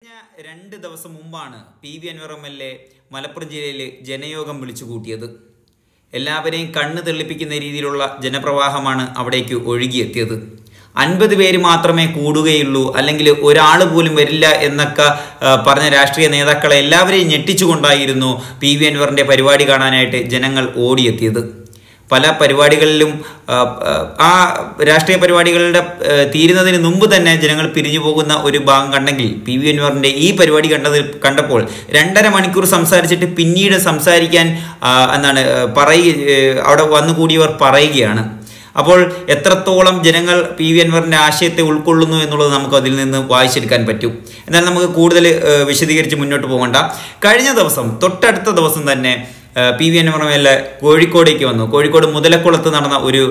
2 ദിവസം മുമ്പാണ് PV. Anwar MLA. Malappuram ജില്ലയിൽ ജനയോഗം വിളിച്ചു കൂട്ടിയത്. എല്ലാവരെയും കണ്ണ് തെളിപ്പിക്കുന്ന രീതിയിലുള്ള ജനപ്രവാഹമാണ് അവിടേക്ക് ഒഴുകിയെത്തിയത്. 50 പേര് മാത്രമേ കൂടുകയുള്ളൂ, അല്ലെങ്കിൽ ഒരാൾ പോലും വരില്ല എന്നൊക്കെ പറഞ്ഞ രാഷ്ട്രീയ നേതാക്കളെ എല്ലാവരെയും ഞെട്ടിച്ചുകൊണ്ടായിരുന്നു പി.വി. അൻവറിൻ്റെ പരിപാടി കാണാനായിട്ട് ജനങ്ങൾ ഓടിയെത്തിയത്. പല പരിപാടികളിലും ആ രാഷ്ട്രീയ പരിപാടികളുടെ തീരുന്നതിന് മുമ്പ് തന്നെ ജനങ്ങൾ പിരിഞ്ഞു പോകുന്ന ഒരു ഭാഗം കണ്ടെങ്കിൽ പി.വി. അൻവറിൻ്റെ ഈ പരിപാടി കണ്ടപ്പോൾ 2.5 മണിക്കൂർ സംസാരിച്ചിട്ട് പിന്നീട് സംസാരിക്കാൻ അവിടെ വന്നുകൂടിയവർ പറയുകയാണ്. അപ്പോൾ എത്രത്തോളം ജനങ്ങൾ പി.വി. അൻവറിൻ്റെ ആശയത്തെ ഉൾക്കൊള്ളുന്നു എന്നുള്ളത് നമുക്ക് അതിൽ നിന്ന് വായിച്ചെടുക്കാൻ പറ്റും. എന്നാൽ നമുക്ക് കൂടുതൽ വിശദീകരിച്ച് മുന്നോട്ട് പോകണ്ട. കഴിഞ്ഞ ദിവസം, തൊട്ടടുത്ത ദിവസം തന്നെ പി.വി. അൻവർ എം.എൽ.എ. കോഴിക്കോടേക്ക് വന്നു. കോഴിക്കോട് മുതലക്കുളത്ത് നടന്ന ഒരു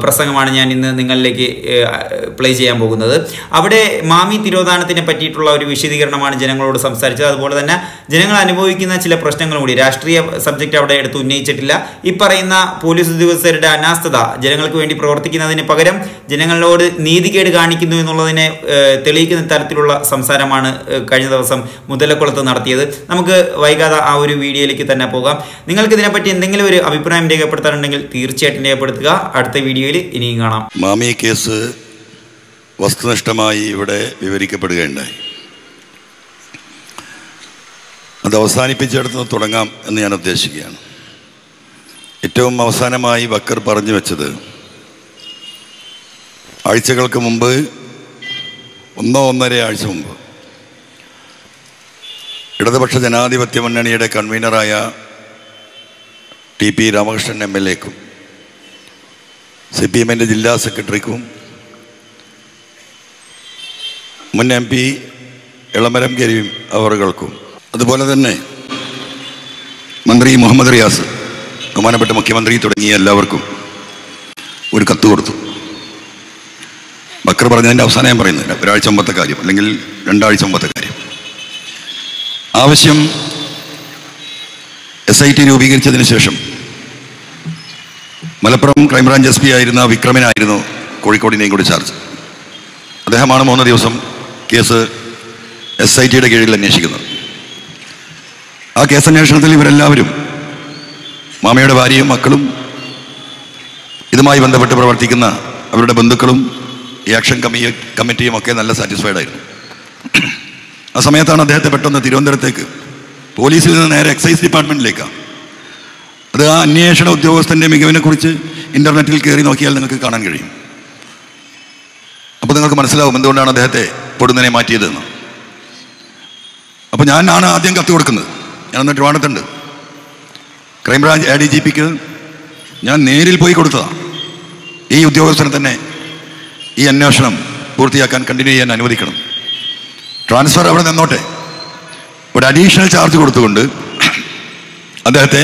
പ്രസംഗമാണ് ഞാൻ ഇന്ന് നിങ്ങളിലേക്ക് പ്ലേ ചെയ്യാൻ പോകുന്നത്. അവിടെ മാമി തിരോധാനത്തിനെ പറ്റിയിട്ടുള്ള ഒരു വിശദീകരണമാണ് ജനങ്ങളോട് സംസാരിച്ചത്. അതുപോലെ തന്നെ ജനങ്ങൾ അനുഭവിക്കുന്ന ചില പ്രശ്നങ്ങളും കൂടി, രാഷ്ട്രീയ സബ്ജക്റ്റ് അവിടെ എടുത്ത് ഉന്നയിച്ചിട്ടില്ല. ഈ പറയുന്ന പോലീസ് ഉദ്യോഗസ്ഥരുടെ അനാസ്ഥത, ജനങ്ങൾക്ക് വേണ്ടി പ്രവർത്തിക്കുന്നതിന് പകരം ജനങ്ങളോട് നീതികേട് കാണിക്കുന്നു എന്നുള്ളതിനെ തെളിയിക്കുന്ന തരത്തിലുള്ള സംസാരമാണ് കഴിഞ്ഞ ദിവസം മുതലക്കുളത്ത് നടത്തിയത്. നമുക്ക് വൈകാതെ ആ ഒരു വീഡിയോയിലേക്ക് തന്നെ പോകാം. നിങ്ങൾക്ക് ഇതിനെപ്പറ്റി എന്തെങ്കിലും ഒരു അഭിപ്രായം രേഖപ്പെടുത്താനുണ്ടെങ്കിൽ തീർച്ചയായിട്ടും രേഖപ്പെടുത്തുക. അടുത്ത വീഡിയോയിൽ ഇനിയും കാണാം. മാമി കേസ് വസ്തുനിഷ്ഠമായി ഇവിടെ വിവരിക്കപ്പെടുകയുണ്ടായി. അത് അവസാനിപ്പിച്ചെടുത്ത് തുടങ്ങാം എന്ന് ഞാൻ ഉദ്ദേശിക്കുകയാണ്. ഏറ്റവും അവസാനമായി ബക്കർ പറഞ്ഞു വെച്ചത്, ആഴ്ചകൾക്ക് മുമ്പ്, 1.5 ആഴ്ച മുമ്പ് ഇടതുപക്ഷ ജനാധിപത്യ മുന്നണിയുടെ കൺവീനറായ ടി.പി. രാമകൃഷ്ണൻ എം.എൽ.എക്കും CPM-ൻ്റെ ജില്ലാ സെക്രട്ടറിക്കും മുൻ MP ഇളമരം കരീം അവറുകൾക്കും അതുപോലെ തന്നെ മന്ത്രി മുഹമ്മദ് റിയാസ്, ബഹുമാനപ്പെട്ട മുഖ്യമന്ത്രി തുടങ്ങിയ എല്ലാവർക്കും ഒരു കത്ത് കൊടുത്തു. ബക്കർ പറഞ്ഞതിൻ്റെ അവസാനം ഞാൻ പറയുന്നില്ല, 1 ആഴ്ച മുമ്പത്തെ കാര്യം, അല്ലെങ്കിൽ 2 ആഴ്ച മുമ്പത്തെ കാര്യം. ആവശ്യം SIT രൂപീകരിച്ചതിന് ശേഷം മലപ്പുറം ക്രൈംബ്രാഞ്ച് SP ആയിരുന്ന വിക്രമനായിരുന്നു കോഴിക്കോടിനെയും കൂടി ചാർജ്. അദ്ദേഹമാണ് 3 ദിവസം കേസ് SITയുടെ കീഴിൽ അന്വേഷിക്കുന്നത്. ആ കേസന്വേഷണത്തിൽ ഇവരെല്ലാവരും, മാമയുടെ ഭാര്യയും മക്കളും, ഇതുമായി ബന്ധപ്പെട്ട് പ്രവർത്തിക്കുന്ന അവരുടെ ബന്ധുക്കളും ഈ ആക്ഷൻ കമ്മിറ്റിയും ഒക്കെ നല്ല സാറ്റിസ്ഫൈഡ് ആയിരുന്നു. ആ സമയത്താണ് അദ്ദേഹത്തെ പെട്ടെന്ന് തിരുവനന്തപുരത്തേക്ക്, പോലീസിൽ നിന്ന് നേരെ എക്സൈസ് ഡിപ്പാർട്ട്മെൻറ്റിലേക്കാണ്. അത് ആ അന്വേഷണ ഉദ്യോഗസ്ഥൻ്റെ മികവിനെക്കുറിച്ച് ഇൻ്റർനെറ്റിൽ കയറി നോക്കിയാൽ നിങ്ങൾക്ക് കാണാൻ കഴിയും. അപ്പോൾ നിങ്ങൾക്ക് മനസ്സിലാവും എന്തുകൊണ്ടാണ് അദ്ദേഹത്തെ പൊടുന്നനെ മാറ്റിയതെന്ന്. അപ്പോൾ ഞാനാണ് ആദ്യം കത്ത് കൊടുക്കുന്നത്. ഞാനൊന്ന് ട്രിവാൻഡ്രത്തുണ്ട്. ക്രൈംബ്രാഞ്ച് ADGPക്ക് ഞാൻ നേരിൽ പോയി കൊടുത്തതാണ്. ഈ ഉദ്യോഗസ്ഥനെ തന്നെ ഈ അന്വേഷണം പൂർത്തിയാക്കാൻ കണ്ടിന്യൂ ചെയ്യാൻ അനുവദിക്കണം, ട്രാൻസ്ഫർ അവിടെ നിന്നോട്ടെ, ഒരു അഡീഷണൽ ചാർജ് കൊടുത്തുകൊണ്ട് അദ്ദേഹത്തെ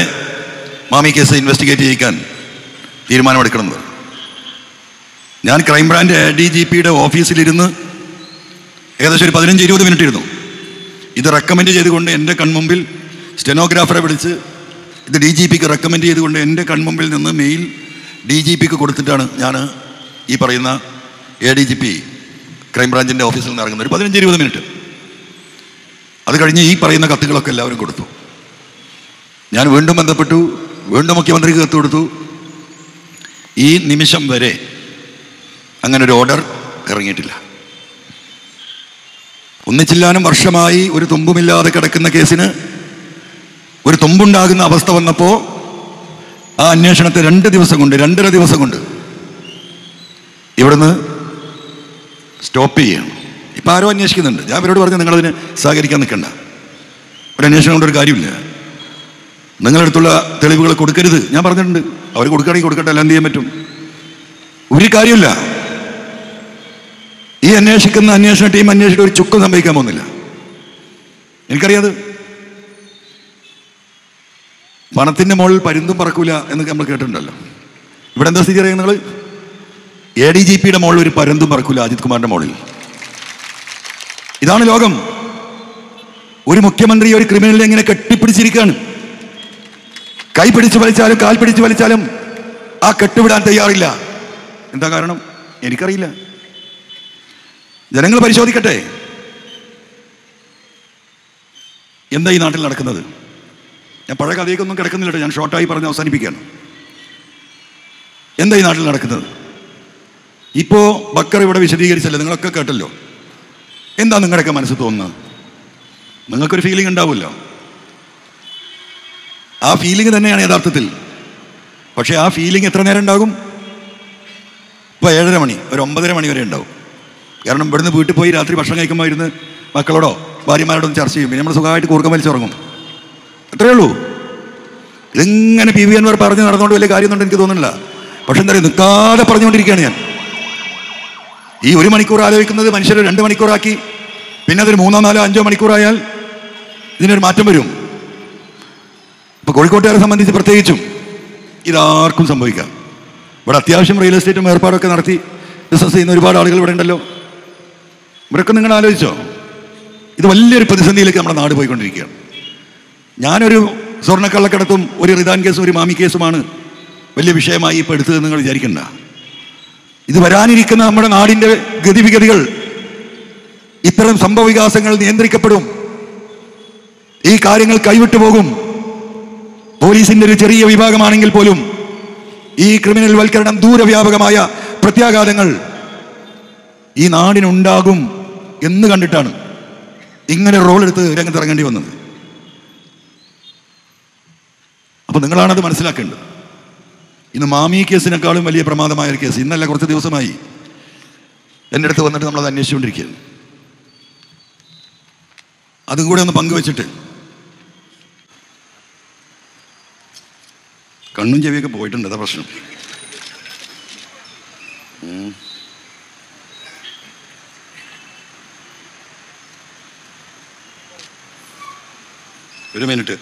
മാമി കേസ് ഇൻവെസ്റ്റിഗേറ്റ് ചെയ്യിക്കാൻ തീരുമാനമെടുക്കണം. ഞാൻ ക്രൈംബ്രാഞ്ച് ADGPയുടെ ഓഫീസിലിരുന്ന് ഏകദേശം ഒരു 15-20 മിനിറ്റ് ഇരുന്നു. ഇത് റെക്കമെൻഡ് ചെയ്തുകൊണ്ട് എൻ്റെ കൺമുമ്പിൽ സ്റ്റെനോഗ്രാഫറെ വിളിച്ച് ഇത് DGPക്ക് റെക്കമെൻഡ് ചെയ്തുകൊണ്ട് എൻ്റെ കൺമുമ്പിൽ നിന്ന് മെയിൽ DGPക്ക് കൊടുത്തിട്ടാണ് ഞാൻ ഈ പറയുന്ന ADGP ക്രൈംബ്രാഞ്ചിൻ്റെ ഓഫീസിൽ നിന്ന് ഇറങ്ങുന്നത്. ഒരു 15-20 മിനിറ്റ്. അത് കഴിഞ്ഞ് ഈ പറയുന്ന കത്തുകളൊക്കെ എല്ലാവരും കൊടുത്തു. ഞാൻ വീണ്ടും ബന്ധപ്പെട്ടു, വീണ്ടും മുഖ്യമന്ത്രിക്ക് കത്ത് കൊടുത്തു. ഈ നിമിഷം വരെ അങ്ങനെ ഒരു ഓർഡർ ഇറങ്ങിയിട്ടില്ല. ഒന്നിച്ചില്ലാനും വർഷമായി ഒരു തുമ്പുമില്ലാതെ കിടക്കുന്ന കേസിന് ഒരു തുമ്പുണ്ടാകുന്ന അവസ്ഥ വന്നപ്പോൾ ആ അന്വേഷണത്തെ 2 ദിവസം കൊണ്ട്, 2.5 ദിവസം കൊണ്ട് ഇവിടുന്ന് സ്റ്റോപ്പ് ചെയ്യണം. ഇപ്പം ആരോ അന്വേഷിക്കുന്നുണ്ട്. ഞാൻ അവരോട് പറഞ്ഞു, നിങ്ങളതിന് സഹകരിക്കാൻ നിൽക്കണ്ട, ഒരു അന്വേഷണം കൊണ്ടൊരു കാര്യമില്ല, നിങ്ങളടുത്തുള്ള തെളിവുകൾ കൊടുക്കരുത്. ഞാൻ പറഞ്ഞിട്ടുണ്ട്, അവർ കൊടുക്കുകയാണെങ്കിൽ കൊടുക്കട്ടെ, അല്ല എന്ത് ചെയ്യാൻ പറ്റും? ഒരു കാര്യമില്ല. ഈ അന്വേഷണ ടീം അന്വേഷിച്ചിട്ട് ഒരു ചുക്കും സംഭവിക്കാൻ പോകുന്നില്ല. എനിക്കറിയാത്. പണത്തിൻ്റെ മുകളിൽ പരുന്തും പറക്കൂല എന്നൊക്കെ നമ്മൾ കേട്ടിട്ടുണ്ടല്ലോ. ഇവിടെ എന്താ സ്ഥിതി അറിയാം നിങ്ങൾ? ADGPയുടെ മുകളിൽ ഒരു പരുന്തും പറക്കൂല, അജിത് കുമാറിൻ്റെ മുകളിൽ. ഇതാണ് ലോകം. ഒരു മുഖ്യമന്ത്രി ഒരു ക്രിമിനലിനെ ഇങ്ങനെ കെട്ടിപ്പിടിച്ചിരിക്കുകയാണ്. കൈ പിടിച്ച് വലിച്ചാലും കാൽ പിടിച്ച് വലിച്ചാലും ആ കെട്ടുവിടാൻ തയ്യാറില്ല. എന്താ കാരണം? എനിക്കറിയില്ല. ജനങ്ങൾ പരിശോധിക്കട്ടെ. എന്താ ഈ നാട്ടിൽ നടക്കുന്നത്? ഞാൻ പഴയ കഥയൊക്കൊന്നും കിടക്കുന്നില്ല, ഞാൻ ഷോർട്ടായി പറഞ്ഞ് അവസാനിപ്പിക്കുകയാണ്. എന്താ ഈ നാട്ടിൽ നടക്കുന്നത്? ഇപ്പോൾ ബക്കർ ഇവിടെ വിശദീകരിച്ചല്ലേ, നിങ്ങളൊക്കെ കേട്ടല്ലോ. എന്താ നിങ്ങളുടെയൊക്കെ മനസ്സിൽ തോന്നുന്നത്? നിങ്ങൾക്കൊരു ഫീലിംഗ് ഉണ്ടാവുമല്ലോ. ആ ഫീലിംഗ് തന്നെയാണ് യഥാർത്ഥത്തിൽ. പക്ഷേ ആ ഫീലിംഗ് എത്ര നേരം ഉണ്ടാകും? ഇപ്പോൾ 7:30 മണി, ഒരു 9:30 മണി വരെ ഉണ്ടാവും. കാരണം ഇവിടുന്ന് വീട്ടിൽ പോയി രാത്രി ഭക്ഷണം കഴിക്കുമ്പോൾ ഇരുന്ന് മക്കളോടോ ഭാര്യമാരോടൊന്നും ചർച്ച ചെയ്യും. പിന്നെ നമ്മൾ സുഖമായിട്ട് കൂർക്കം വലിച്ചുറങ്ങും. അത്രയേ ഉള്ളൂ. ഇതിങ്ങനെ പി വി അൻവർ പറഞ്ഞ് നടന്നുകൊണ്ട് വലിയ കാര്യമൊന്നും എനിക്ക് തോന്നുന്നില്ല. പക്ഷെ എന്താ പറയുക, നിൽക്കാതെ പറഞ്ഞുകൊണ്ടിരിക്കുകയാണ് ഞാൻ. ഈ 1 മണിക്കൂർ ആലോചിക്കുന്നത് മനുഷ്യർ 2 മണിക്കൂറാക്കി, പിന്നെ അതൊരു 3, 4, 5 മണിക്കൂറായാൽ ഇതിനൊരു മാറ്റം വരും. ഇപ്പോൾ കോഴിക്കോട്ടുകാരെ സംബന്ധിച്ച് പ്രത്യേകിച്ചും ഇതാർക്കും സംഭവിക്കാം. ഇവിടെ അത്യാവശ്യം റിയൽ എസ്റ്റേറ്റും ഏർപ്പാടൊക്കെ നടത്തി ബിസിനസ് ചെയ്യുന്ന ഒരുപാട് ആളുകൾ ഇവിടെ ഉണ്ടല്ലോ. ഇവരൊക്കെ നിങ്ങൾ ആലോചിച്ചോ? ഇത് വലിയൊരു പ്രതിസന്ധിയിലേക്ക് നമ്മുടെ നാട് പോയിക്കൊണ്ടിരിക്കുകയാണ്. ഞാനൊരു സ്വർണ്ണക്കള്ളക്കടത്തും ഒരു റിദാൻ കേസും ഒരു മാമി കേസുമാണ് വലിയ വിഷയമായി ഇപ്പോൾ എടുത്തത് നിങ്ങൾ വിചാരിക്കണ്ട. ഇത് വരാനിരിക്കുന്ന നമ്മുടെ നാടിൻ്റെ ഗതിവിഗതികൾ, ഇത്തരം സംഭവ വികാസങ്ങൾ നിയന്ത്രിക്കപ്പെടും. ഈ കാര്യങ്ങൾ കൈവിട്ടു പോകും. പോലീസിന്റെ ഒരു ചെറിയ വിഭാഗമാണെങ്കിൽ പോലും ഈ ക്രിമിനൽ വൽക്കരണം ദൂരവ്യാപകമായ പ്രത്യാഘാതങ്ങൾ ഈ നാടിനുണ്ടാകും എന്ന് കണ്ടിട്ടാണ് ഇങ്ങനെ റോളെടുത്ത് രംഗത്തിറങ്ങേണ്ടി വന്നത്. അപ്പൊ നിങ്ങളാണത് മനസ്സിലാക്കേണ്ടത്. ഇന്ന് മാമി കേസിനേക്കാളും വലിയ പ്രമാദമായ ഒരു കേസ് ഇന്നല്ല, കുറച്ച് ദിവസമായി എൻ്റെ അടുത്ത് വന്നിട്ട് നമ്മളത് അന്വേഷിച്ചുകൊണ്ടിരിക്കുകയാണ്. അതും കൂടെ ഒന്ന് പങ്കുവെച്ചിട്ട്, കണ്ണും ചെവിയൊക്കെ പോയിട്ടുണ്ട്, അതാ പ്രശ്നം. ഒരു മിനിറ്റ്.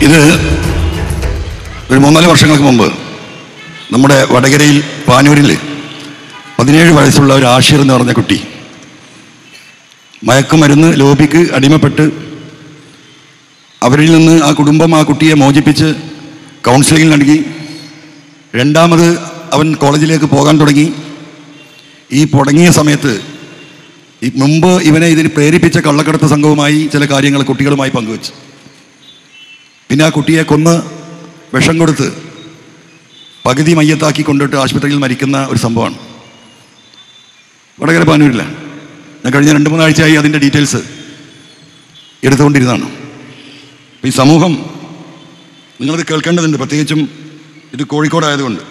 ഇത് ഒരു 3-4 വർഷങ്ങൾക്ക് മുമ്പ് നമ്മുടെ വടകരയിൽ പാനൂരിൽ 17 വയസ്സുള്ള ഒരു ആഷിർ എന്ന് പറഞ്ഞ കുട്ടി മയക്കുമരുന്ന് ലോബിക്ക് അടിമപ്പെട്ട് അവരിൽ നിന്ന് ആ കുടുംബം ആ കുട്ടിയെ മോചിപ്പിച്ച് കൗൺസിലിംഗ് നൽകി. രണ്ടാമത് അവൻ കോളേജിലേക്ക് പോകാൻ തുടങ്ങി. ഈ തുടങ്ങിയ സമയത്ത് മുമ്പ് ഇവനെ ഇതിന് പ്രേരിപ്പിച്ച കള്ളക്കടത്ത് സംഘവുമായി ചില കാര്യങ്ങൾ കുട്ടികളുമായി പങ്കുവച്ചു. പിന്നെ ആ കുട്ടിയെ കൊന്ന് വിഷം കൊടുത്ത് പകുതി മയ്യത്താക്കി കൊണ്ടിട്ട് ആശുപത്രിയിൽ മരിക്കുന്ന ഒരു സംഭവമാണ് വടകര പാനൂരിലാണ്. ഞാൻ കഴിഞ്ഞ 2-3 ആഴ്ചയായി അതിൻ്റെ ഡീറ്റെയിൽസ് എടുത്തുകൊണ്ടിരുന്നതാണ്. അപ്പോൾ ഈ സമൂഹം നിങ്ങളത് കേൾക്കേണ്ടതുണ്ട്, പ്രത്യേകിച്ചും ഇത് കോഴിക്കോടായതുകൊണ്ട്.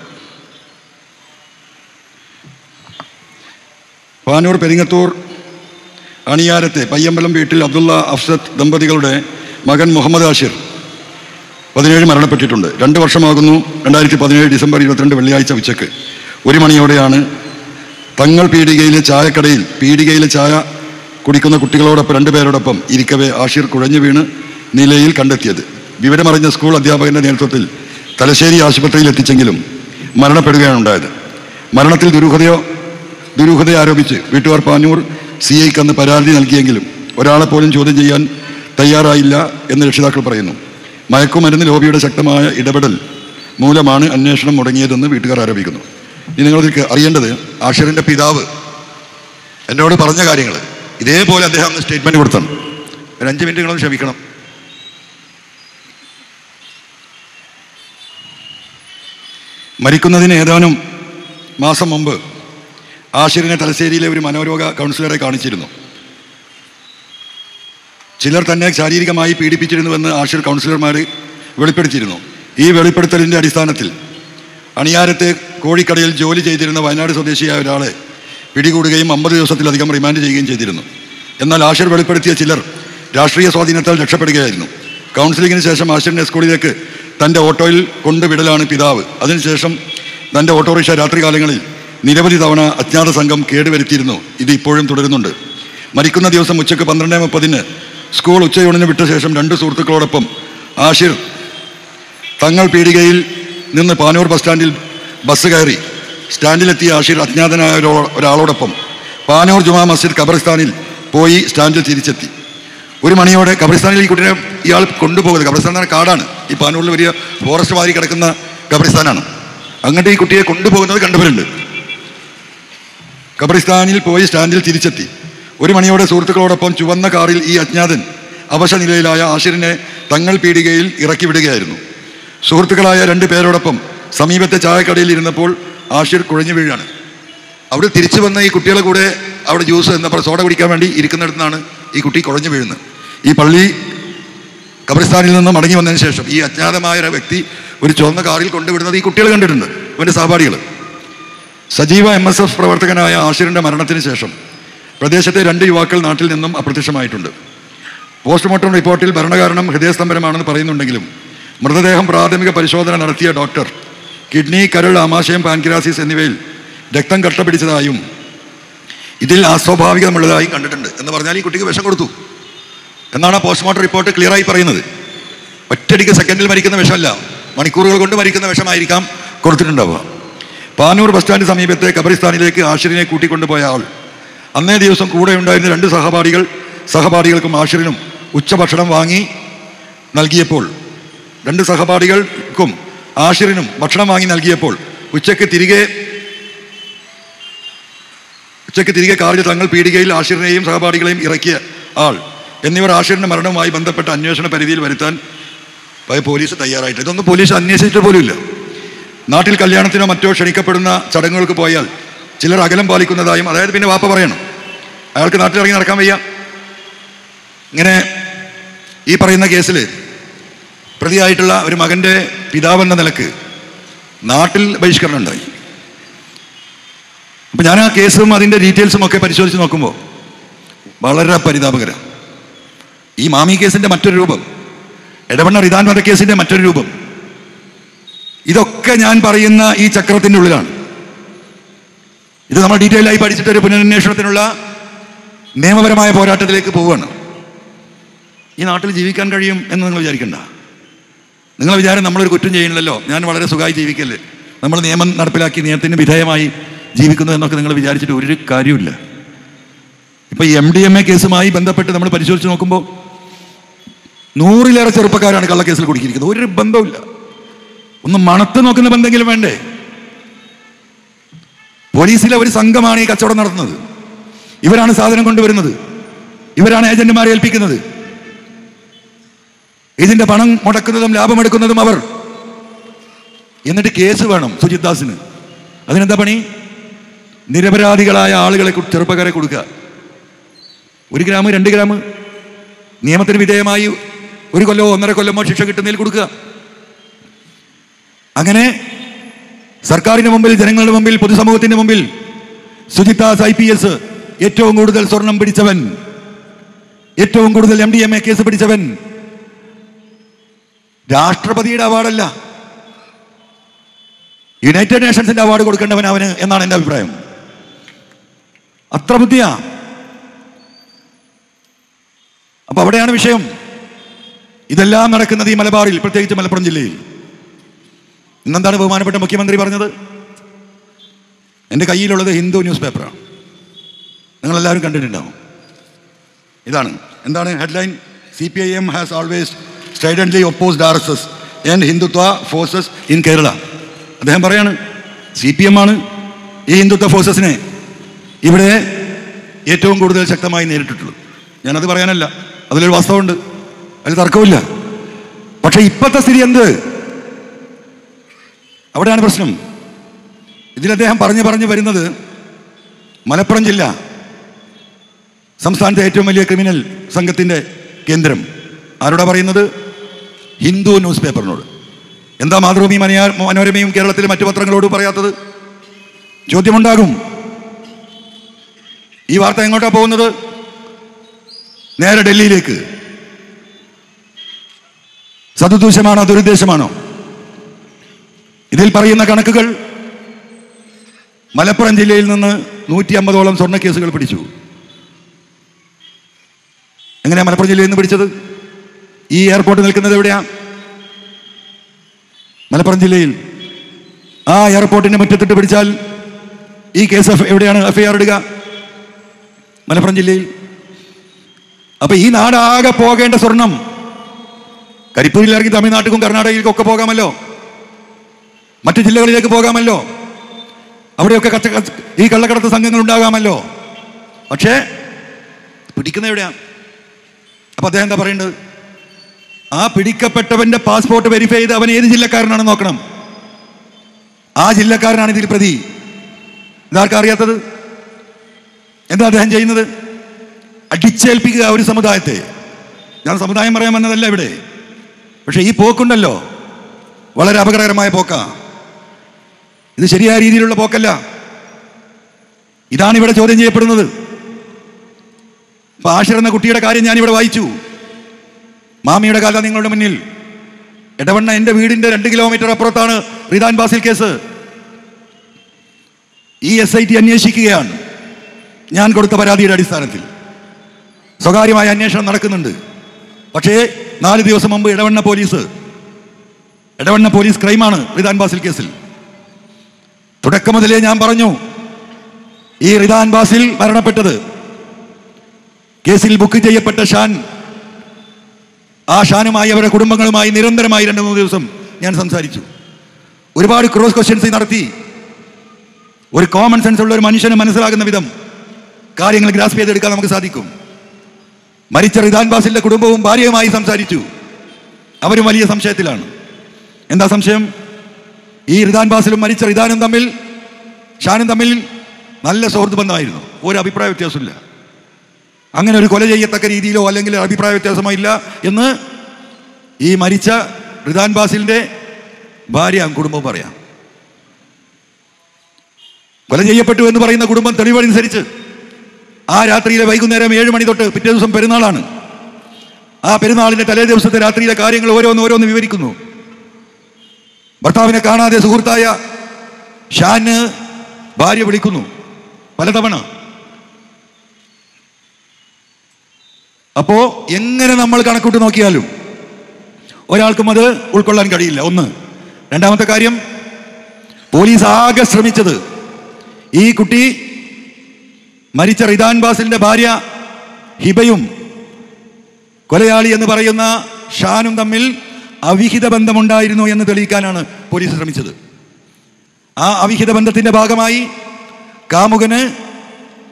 പാനൂർ പെരിങ്ങത്തൂർ അണിയാരത്തെ പയ്യമ്പലം വീട്ടിൽ അബ്ദുള്ള അഫ്സത്ത് ദമ്പതികളുടെ മകൻ മുഹമ്മദ് ആഷിർ 17 മരണപ്പെട്ടിട്ടുണ്ട്. 2 വർഷമാകുന്നു. 2017 ഡിസംബർ 22 വെള്ളിയാഴ്ച ഉച്ചക്ക് 1 മണിയോടെയാണ് തങ്ങൾ പീടികയിലെ ചായ കുടിക്കുന്ന കുട്ടികളോടൊപ്പം 2 പേരോടൊപ്പം ഇരിക്കവേ ആഷിർ കുഴഞ്ഞു വീണ് നിലയിൽ കണ്ടെത്തിയത്. വിവരമറിഞ്ഞ സ്കൂൾ അധ്യാപകന്റെ നേതൃത്വത്തിൽ തലശ്ശേരി ആശുപത്രിയിൽ എത്തിച്ചെങ്കിലും മരണപ്പെടുകയാണ് ഉണ്ടായത്. മരണത്തിൽ ദുരൂഹത ആരോപിച്ച് വീട്ടുകാർ പാനൂർ CIക്ക് അന്ന് പരാതി നൽകിയെങ്കിലും ഒരാളെ പോലും ചോദ്യം ചെയ്യാൻ തയ്യാറായില്ല എന്ന് രക്ഷിതാക്കൾ പറയുന്നു. മയക്കുമരുന്ന് ലോബിയുടെ ശക്തമായ ഇടപെടൽ മൂലമാണ് അന്വേഷണം മുടങ്ങിയതെന്ന് വീട്ടുകാർ ആരോപിക്കുന്നു. ഇനി നിങ്ങൾക്ക് അറിയേണ്ടത്, ആഷിറിൻ്റെ പിതാവ് എന്നോട് പറഞ്ഞ കാര്യങ്ങൾ ഇതേപോലെ അദ്ദേഹം സ്റ്റേറ്റ്മെൻറ്റ് കൊടുത്താണ്. ഒരു 5 മിനിറ്റ് നിങ്ങളൊന്ന് ക്ഷമിക്കണം. മരിക്കുന്നതിന് ഏതാനും മാസം മുമ്പ് ആഷിറിനെ തലശ്ശേരിയിലെ ഒരു മനോരോഗ കൗൺസിലറെ കാണിച്ചിരുന്നു. ചിലർ തന്നെ ശാരീരികമായി പീഡിപ്പിച്ചിരുന്നുവെന്ന് ആഷിർ കൗൺസിലർമാർ വെളിപ്പെടുത്തിയിരുന്നു. ഈ വെളിപ്പെടുത്തലിൻ്റെ അടിസ്ഥാനത്തിൽ അണിയാരത്തെ കോഴിക്കടയിൽ ജോലി ചെയ്തിരുന്ന വയനാട് സ്വദേശിയായ ഒരാളെ പിടികൂടുകയും 50 ദിവസത്തിലധികം റിമാൻഡ് ചെയ്യുകയും ചെയ്തിരുന്നു. എന്നാൽ ആഷിർ വെളിപ്പെടുത്തിയ ചിലർ രാഷ്ട്രീയ സ്വാധീനത്താൽ രക്ഷപ്പെടുകയായിരുന്നു. കൗൺസിലിങ്ങിന് ശേഷം ആഷിറിനെ സ്കൂളിലേക്ക് തൻ്റെ ഓട്ടോയിൽ കൊണ്ടുവിടലാണ് പിതാവ്. അതിനുശേഷം തൻ്റെ ഓട്ടോറിക്ഷ രാത്രികാലങ്ങളിൽ നിരവധി തവണ അജ്ഞാത സംഘം കേടുവരുത്തിയിരുന്നു. ഇത് ഇപ്പോഴും തുടരുന്നുണ്ട്. മരിക്കുന്ന ദിവസം ഉച്ചയ്ക്ക് 12:30 സ്കൂൾ ഉച്ചയൂണിന് വിട്ട ശേഷം 2 സുഹൃത്തുക്കളോടൊപ്പം ആഷിർ തങ്ങൾ പീടികയിൽ നിന്ന് പാനൂർ ബസ് സ്റ്റാൻഡിൽ ബസ് കയറി. സ്റ്റാൻഡിലെത്തിയ ആഷിർ അജ്ഞാതനായ ഒരാളോടൊപ്പം പാനൂർ ജുമാ മസ്ജിദ് ഖബർസ്ഥാനിൽ പോയി സ്റ്റാൻഡിൽ തിരിച്ചെത്തി. 1 മണിയോടെ ഖബർസ്ഥാനിൽ ഈ കുട്ടിയെ ഇയാൾ കൊണ്ടുപോകുന്നത്, ഖബർസ്ഥാൻ കാടാണ്, ഈ പാനൂരിൽ വലിയ ഫോറസ്റ്റ് മാതിരി കിടക്കുന്ന ഖബർസ്ഥാനാണ്. അങ്ങോട്ട് ഈ കുട്ടിയെ കൊണ്ടുപോകുന്നത് കണ്ടവരുണ്ട്. ഖബർസ്ഥാനിൽ പോയി സ്റ്റാൻഡിൽ തിരിച്ചെത്തി. 1 മണിയോടെ സുഹൃത്തുക്കളോടൊപ്പം ചുവന്ന കാറിൽ ഈ അജ്ഞാതൻ അവശനിലയിലായ ആഷിറിനെ തങ്ങൾ പീടികയിൽ ഇറക്കി വിടുകയായിരുന്നു. സുഹൃത്തുക്കളായ 2 പേരോടൊപ്പം സമീപത്തെ ചായക്കടയിൽ ഇരുന്നപ്പോൾ ആഷിർ കുഴഞ്ഞു വീഴാണ്. അവിടെ തിരിച്ചു വന്ന ഈ കുട്ടികളെ കൂടെ അവിടെ ജ്യൂസ് എന്നപ്പോൾ സോഡ കുടിക്കാൻ വേണ്ടി ഇരിക്കുന്നിടത്താണ് ഈ കുട്ടി കുഴഞ്ഞു വീഴുന്നത്. ഈ പള്ളി ഖബർസ്ഥാനിൽ നിന്ന് മടങ്ങി വന്നതിന് ശേഷം ഈ അജ്ഞാതമായ ഒരു വ്യക്തി ഒരു ചുവന്ന കാറിൽ കൊണ്ടുവിടുന്നത് ഈ കുട്ടികൾ കണ്ടിട്ടുണ്ട്, ഇവൻ്റെ സഹപാഠികൾ. സജീവ MSF പ്രവർത്തകനായ ആഷിറിൻ്റെ മരണത്തിന് ശേഷം പ്രദേശത്തെ 2 യുവാക്കൾ നാട്ടിൽ നിന്നും അപ്രത്യക്ഷമായിട്ടുണ്ട്. പോസ്റ്റ്മോർട്ടം റിപ്പോർട്ടിൽ ഭരണകാരണം ഹൃദയസ്തംഭനമാണെന്ന് പറയുന്നുണ്ടെങ്കിലും മൃതദേഹം പ്രാഥമിക പരിശോധന നടത്തിയ ഡോക്ടർ കിഡ്നി, കരൾ, ആമാശയം, പാൻക്രിയാസിസ് എന്നിവയിൽ രക്തം കട്ട പിടിച്ചതായും ഇതിൽ അസ്വാഭാവികമുള്ളതായും കണ്ടിട്ടുണ്ട്. എന്ന് പറഞ്ഞാൽ ഈ കുട്ടിക്ക് വിഷം കൊടുത്തു എന്നാണ് പോസ്റ്റ്മോർട്ടം റിപ്പോർട്ട് ക്ലിയറായി പറയുന്നത്. ഒറ്റയടിക്ക് സെക്കൻഡിൽ മരിക്കുന്ന വിഷമല്ല, മണിക്കൂറുകൾ കൊണ്ട് മരിക്കുന്ന വിഷമായിരിക്കാം കൊടുത്തിട്ടുണ്ടാവുക. പാനൂർ ബസ് സ്റ്റാൻഡ് സമീപത്തെ ഖബറിസ്ഥാനിലേക്ക് ആഷിറിനെ കൂട്ടിക്കൊണ്ടുപോയ ആൾ അന്നേ ദിവസം കൂടെ ഉണ്ടായിരുന്ന 2 സഹപാഠികൾക്കും ആഷിറിനും ഉച്ചഭക്ഷണം വാങ്ങി നൽകിയപ്പോൾ 2 സഹപാഠികൾക്കും ആഷിറിനും ഭക്ഷണം വാങ്ങി നൽകിയപ്പോൾ ഉച്ചയ്ക്ക് തിരികെ കാറിൽ തങ്ങൾ പീടികയിൽ ആഷിറിനെയും സഹപാഠികളെയും ഇറക്കിയ ആൾ എന്നിവർ ആഷിറിൻ്റെ മരണവുമായി ബന്ധപ്പെട്ട അന്വേഷണ പരിധിയിൽ വരുത്താൻ പോലീസ് തയ്യാറായിട്ട്. ഇതൊന്നും പോലീസ് അന്വേഷിച്ചിട്ട് പോലുമില്ല. നാട്ടിൽ കല്യാണത്തിനോ മറ്റോ ക്ഷണിക്കപ്പെടുന്ന ചടങ്ങുകൾക്ക് പോയാൽ ചിലർ അകലം പാലിക്കുന്നതായും, അതായത് പിന്നെ വാപ്പ പറയണം, അയാൾക്ക് നാട്ടിലിറങ്ങി നടക്കാൻ വയ്യ. ഇങ്ങനെ ഈ പറയുന്ന കേസിൽ പ്രതിയായിട്ടുള്ള ഒരു മകൻ്റെ പിതാവെന്ന നിലക്ക് നാട്ടിൽ ബഹിഷ്കരണം ഉണ്ടായി. അപ്പം ഞാൻ ആ കേസും അതിൻ്റെ ഡീറ്റെയിൽസും ഒക്കെ പരിശോധിച്ച് നോക്കുമ്പോൾ വളരെ പരിതാപകരം. ഈ മാമി കേസിൻ്റെ മറ്റൊരു രൂപം, എടവണ്ണ റിദാൻ വധക്കേസിൻ്റെ മറ്റൊരു രൂപം, ഇതൊക്കെ ഞാൻ പറയുന്ന ഈ ചക്രത്തിൻ്റെ ഉള്ളിലാണ്. ഇത് നമ്മൾ ഡീറ്റെയിൽ ആയി പഠിച്ചിട്ട് ഒരു പുനരന്വേഷണത്തിനുള്ള നിയമപരമായ പോരാട്ടത്തിലേക്ക് പോവുകയാണ്. ഈ നാട്ടിൽ ജീവിക്കാൻ കഴിയും എന്ന് നിങ്ങൾ വിചാരിക്കണ്ട. നിങ്ങളെ വിചാരം നമ്മളൊരു കുറ്റം ചെയ്യണില്ലല്ലോ, ഞാൻ വളരെ സുഖമായി ജീവിക്കല്ലേ, നമ്മൾ നിയമം നടപ്പിലാക്കി നിയമത്തിന് വിധേയമായി ജീവിക്കുന്നു എന്നൊക്കെ നിങ്ങൾ വിചാരിച്ചിട്ട് ഒരു കാര്യമില്ല. ഇപ്പോൾ ഈ MDMA കേസുമായി ബന്ധപ്പെട്ട് നമ്മൾ പരിശോധിച്ച് നോക്കുമ്പോൾ 100-ലേറെ ചെറുപ്പക്കാരാണ് കള്ളക്കേസിൽ കുടുക്കിയിരിക്കുന്നത്. ഒരു ബന്ധവുമില്ല. ഒന്ന് മണത്ത് നോക്കുന്ന ബന്ധമെങ്കിലും വേണ്ടേ? പോലീസിലെ ഒരു സംഘമാണ് ഈ കച്ചവടം നടത്തുന്നത്. ഇവരാണ് സാധനം കൊണ്ടുവരുന്നത്, ഇവരാണ് ഏജന്റുമാരെ ഏൽപ്പിക്കുന്നത്, ഇതിന്റെ പണം മുടക്കുന്നതും ലാഭമെടുക്കുന്നതും അവർ. എന്നിട്ട് കേസ് വേണം സുജിത് ദാസിന്. അതിനെന്താ പണി? നിരപരാധികളായ ആളുകളെ, ചെറുപ്പക്കാരെ കൊടുക്കുക. 1 ഗ്രാം 2 ഗ്രാം നിയമത്തിന് വിധേയമായി 1 കൊല്ലമോ 1.5 കൊല്ലമോ ശിക്ഷ കിട്ടുന്നതിൽ കൊടുക്കുക. അങ്ങനെ സർക്കാരിന് മുമ്പിൽ, ജനങ്ങളുടെ മുമ്പിൽ, പൊതുസമൂഹത്തിന്റെ മുമ്പിൽ സുജിത് ദാസ് IPS ഏറ്റവും കൂടുതൽ സ്വർണം പിടിച്ചവൻ, ഏറ്റവും കൂടുതൽ MDMA കേസ് പിടിച്ചവൻ, രാഷ്ട്രപതിയുടെ അവാർഡല്ല, യുണൈറ്റഡ് നേഷൻസിന്റെ അവാർഡ് കൊടുക്കേണ്ടവൻ അവന് എന്നാണ് എൻ്റെ അഭിപ്രായം. അത്ര ബുദ്ധിയാ. അപ്പൊ അവിടെയാണ് വിഷയം. ഇതെല്ലാം നടക്കുന്നത് ഈ മലബാറിൽ, പ്രത്യേകിച്ച് മലപ്പുറം ജില്ലയിൽ. ഇന്നെന്താണ് ബഹുമാനപ്പെട്ട മുഖ്യമന്ത്രി പറഞ്ഞത്? എൻ്റെ കയ്യിലുള്ളത് ഹിന്ദു ന്യൂസ് പേപ്പറാണ്, നിങ്ങളെല്ലാവരും കണ്ടിട്ടുണ്ടാവും. ഇതാണ് എന്താണ് headline? CPIM has always stridently opposed RSS and Hindutva forces in Kerala. അദ്ദേഹം പറയാണ് CPM ആണ് ഈ ഹിന്ദുത്വ ഫോഴ്സസിനെ ഇവിടെ ഏറ്റവും കൂടുതൽ ശക്തമായി നേരിട്ടിട്ടുള്ളത്. ഞാനത് പറയാനല്ല, അതിലൊരു വാസ്തവമുണ്ട്, അതിൽ തർക്കമില്ല. പക്ഷെ ഇപ്പോഴത്തെ സ്ഥിതി എന്ത്? അവിടെയാണ് പ്രശ്നം. ഇതിൽ അദ്ദേഹം പറഞ്ഞു വരുന്നത് മലപ്പുറം ജില്ല സംസ്ഥാനത്തെ ഏറ്റവും വലിയ ക്രിമിനൽ സംഘത്തിൻ്റെ കേന്ദ്രം. ആരോടാ പറയുന്നത്? ഹിന്ദു ന്യൂസ് പേപ്പറിനോട്. എന്താ മാതൃഭൂമി, മനോരമയും കേരളത്തിലെ മറ്റു പത്രങ്ങളോട് പറയാത്തത്? ചോദ്യമുണ്ടാകും. ഈ വാർത്ത എങ്ങോട്ടാ പോകുന്നത്? നേരെ ഡൽഹിയിലേക്ക്. സദുദ്ദേശമാണോ ദുരുദ്ദേശമാണോ? ഇതിൽ പറയുന്ന കണക്കുകൾ, മലപ്പുറം ജില്ലയിൽ നിന്ന് 150ഓളം സ്വർണ്ണ കേസുകൾ പിടിച്ചു. എങ്ങനെയാ മലപ്പുറം ജില്ലയിൽ നിന്ന് പിടിച്ചത്? ഈ എയർപോർട്ട് നിൽക്കുന്നത് എവിടെയാ? മലപ്പുറം ജില്ലയിൽ. ആ എയർപോർട്ടിന്റെ മുറ്റത്തിട്ട് പിടിച്ചാൽ ഈ കേസ് എവിടെയാണ് FIR ഇടുക? മലപ്പുറം ജില്ലയിൽ. അപ്പൊ ഈ നാടാകെ പോകേണ്ട സ്വർണം കരിപ്പൂരിൽ ഇറങ്ങി തമിഴ്നാട്ടിലും കർണാടകയിലേക്കും ഒക്കെ പോകാമല്ലോ, മറ്റു ജില്ലകളിലേക്ക് പോകാമല്ലോ, അവിടെയൊക്കെ ഈ കള്ളക്കടത്ത് സംഘങ്ങൾ ഉണ്ടാകാമല്ലോ. പക്ഷേ പിടിക്കുന്ന എവിടെയാണ്? അപ്പൊ അദ്ദേഹം എന്താ പറയേണ്ടത്? ആ പിടിക്കപ്പെട്ടവന്റെ പാസ്പോർട്ട് വെരിഫൈ ചെയ്ത് അവൻ ഏത് ജില്ലക്കാരനാണെന്ന് നോക്കണം. ആ ജില്ലക്കാരനാണ് ഇതിൽ പ്രതി. ഇതാർക്കാ അറിയാത്തത്? എന്താ അദ്ദേഹം ചെയ്യുന്നത്? അടിച്ചേൽപ്പിക്കുക ഒരു സമുദായത്തെ. ഞാൻ സമുദായം പറയാൻ വന്നതല്ല ഇവിടെ. പക്ഷെ ഈ പോക്കുണ്ടല്ലോ, വളരെ അപകടകരമായ പോക്കാ. ഇത് ശരിയായ രീതിയിലുള്ള പോക്കല്ല. ഇതാണ് ഇവിടെ ചോദ്യം ചെയ്യപ്പെടുന്നത്. ആഷിർ എന്ന കുട്ടിയുടെ കാര്യം ഞാനിവിടെ വായിച്ചു. മാമിയുടെ കഥ നിങ്ങളുടെ മുന്നിൽ. എടവണ്ണ എൻ്റെ വീടിൻ്റെ 2 കിലോമീറ്റർ അപ്പുറത്താണ് റിദാൻ ബാസിൽ കേസ്. ഈ SIT അന്വേഷിക്കുകയാണ്. ഞാൻ കൊടുത്ത പരാതിയുടെ അടിസ്ഥാനത്തിൽ സ്വകാര്യമായ അന്വേഷണം നടക്കുന്നുണ്ട്. പക്ഷേ 4 ദിവസം മുമ്പ് എടവണ്ണ പോലീസ് ക്രൈമാണ് റിദാൻ ബാസിൽ കേസിൽ. തുടക്കം മുതലേ ഞാൻ പറഞ്ഞു, ഈ റിദാൻ ബാസിൽ മരണപ്പെട്ടത് കേസിൽ ബുക്ക് ചെയ്യപ്പെട്ട ഷാൻ, ആ ഷാനുമായി അവരുടെ കുടുംബങ്ങളുമായി നിരന്തരമായി 2-3 ദിവസം ഞാൻ സംസാരിച്ചു. ഒരുപാട് ക്രോസ് ക്വസ്റ്റ്യൻസ് നടത്തി. ഒരു കോമൺ സെൻസ് ഉള്ള ഒരു മനുഷ്യന് മനസ്സിലാകുന്ന വിധം കാര്യങ്ങൾ ഗ്രാസ്പ് ചെയ്തെടുക്കാൻ നമുക്ക് സാധിക്കും. മരിച്ച റിദാൻ ബാസിലിന്റെ കുടുംബവും ഭാര്യയുമായി സംസാരിച്ചു. അവരും വലിയ സംശയത്തിലാണ്. എന്താ സംശയം? ഈ റിദാൻ ബാസിലും മരിച്ച റിദാനും തമ്മിൽ, ഷാനും തമ്മിൽ നല്ല സുഹൃത്ത് ബന്ധമായിരുന്നു. ഒരു അഭിപ്രായ വ്യത്യാസമില്ല. അങ്ങനെ ഒരു കൊല ചെയ്യത്തക്ക രീതിയിലോ അല്ലെങ്കിൽ അഭിപ്രായ വ്യത്യാസമോ ഇല്ല എന്ന് ഈ മരിച്ച റിദാൻ ബാസിലിന്റെ ഭാര്യ കുടുംബവും പറയാം. കൊല ചെയ്യപ്പെട്ടു എന്ന് പറയുന്ന കുടുംബം തെളിവനുസരിച്ച് ആ രാത്രിയിലെ വൈകുന്നേരം 7 മണി തൊട്ട് പിറ്റേ ദിവസം പെരുന്നാളാണ്. ആ പെരുന്നാളിന്റെ തലേ ദിവസത്തെ രാത്രിയിലെ കാര്യങ്ങൾ ഓരോന്ന് വിവരിക്കുന്നു. ഭർത്താവിനെ കാണാതെ സുഹൃത്തായ ഷാന് ഭാര്യ വിളിക്കുന്നു പലതവണ. അപ്പോ എങ്ങനെ നമ്മൾ കണക്കൂട്ട് നോക്കിയാലും ഒരാൾക്കും അത് ഉൾക്കൊള്ളാൻ കഴിയില്ല. ഒന്ന്. രണ്ടാമത്തെ കാര്യം, പോലീസ് ആകെ ശ്രമിച്ചത് ഈ കുട്ടി മരിച്ച റിദാൻ ബാസിലിന്റെ ഭാര്യ ഹിബയും കൊലയാളി എന്ന് പറയുന്ന ഷാനും തമ്മിൽ അവിഹിത ബന്ധമുണ്ടായിരുന്നു എന്ന് തെളിയിക്കാനാണ് പോലീസ് ശ്രമിച്ചത്. ആ അവിഹിത ബന്ധത്തിന്റെ ഭാഗമായി കാമുകന്